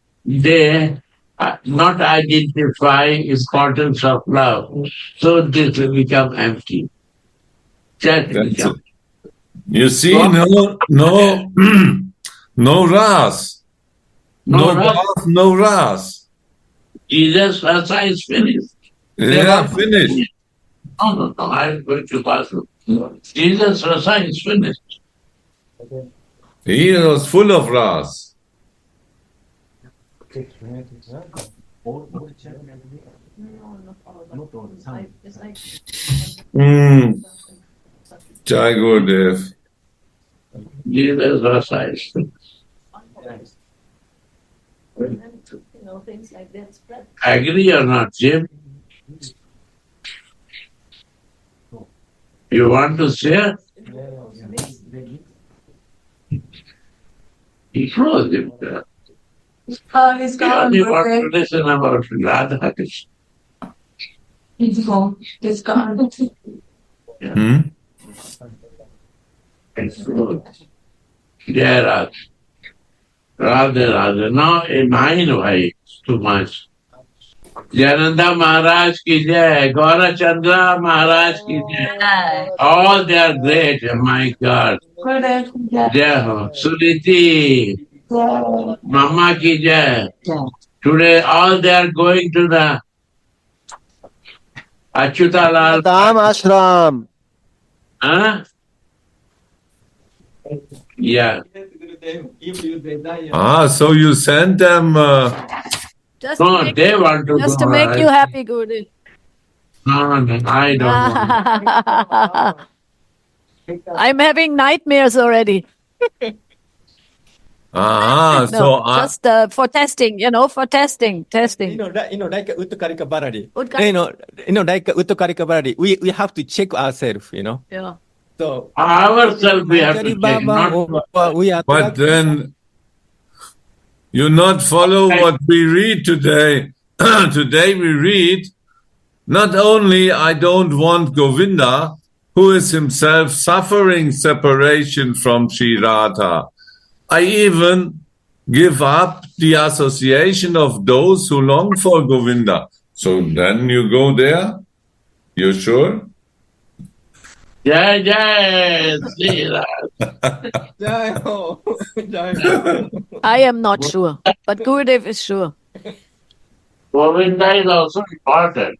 not identify importance of love. So this will become empty. Church That's become. it. You see, no Ras. No Ras. Bath, no Ras. Jesus Rasa is finished. Yeah, finished. No, I'm going to pass. Jesus Rasa is finished. He was full of Ras. Jai Gurudev. Jesus Rasa is finished. Things like that spread. Agree or not, Jim? You want to share? He froze him. He's He gone. only want to Birthday. listen about Radha Krishna. He's gone. He's gone. Hmm? It's good. Jai Radha. Radha Radha. No, in mine way, too much. Jananda Maharaj ki jai, Gaura Chandra Maharaj ki jai. All they are great, my God. Jai Ho. Suriti, Mama ki jai. Today all they are going to the Achyutalal. Dham Ashram. Huh? Yeah. So you sent them. Just No, to make, they want to just go. to make you happy, Gurudev. No, I don't want. I'm having nightmares already. So Just for testing, for testing. Like Utkarika Barari. Like Utkarika Barari. We have to check ourselves, Yeah. So Ourselves we have to check, not we are. but then you not follow what we read today. Today we read, not only I don't want Govinda, who is himself suffering separation from Sri Radha, I even give up the association of those who long for Govinda. So then you go there? You sure? Jai Jai Sri I am not sure, but Gurudev is sure. Govinda is also important.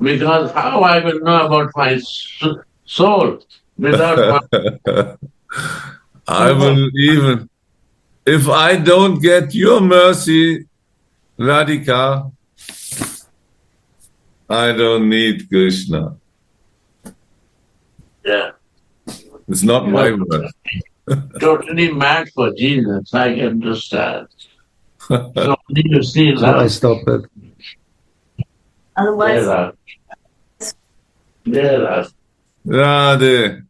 Because how I will know about my soul without my... I will even, if I don't get your mercy, Radhika, I don't need Krishna. Yeah. It's not my word. Totally mad for Jesus, I understand. So only you see So I love. stop it. Otherwise, There are. Radhe.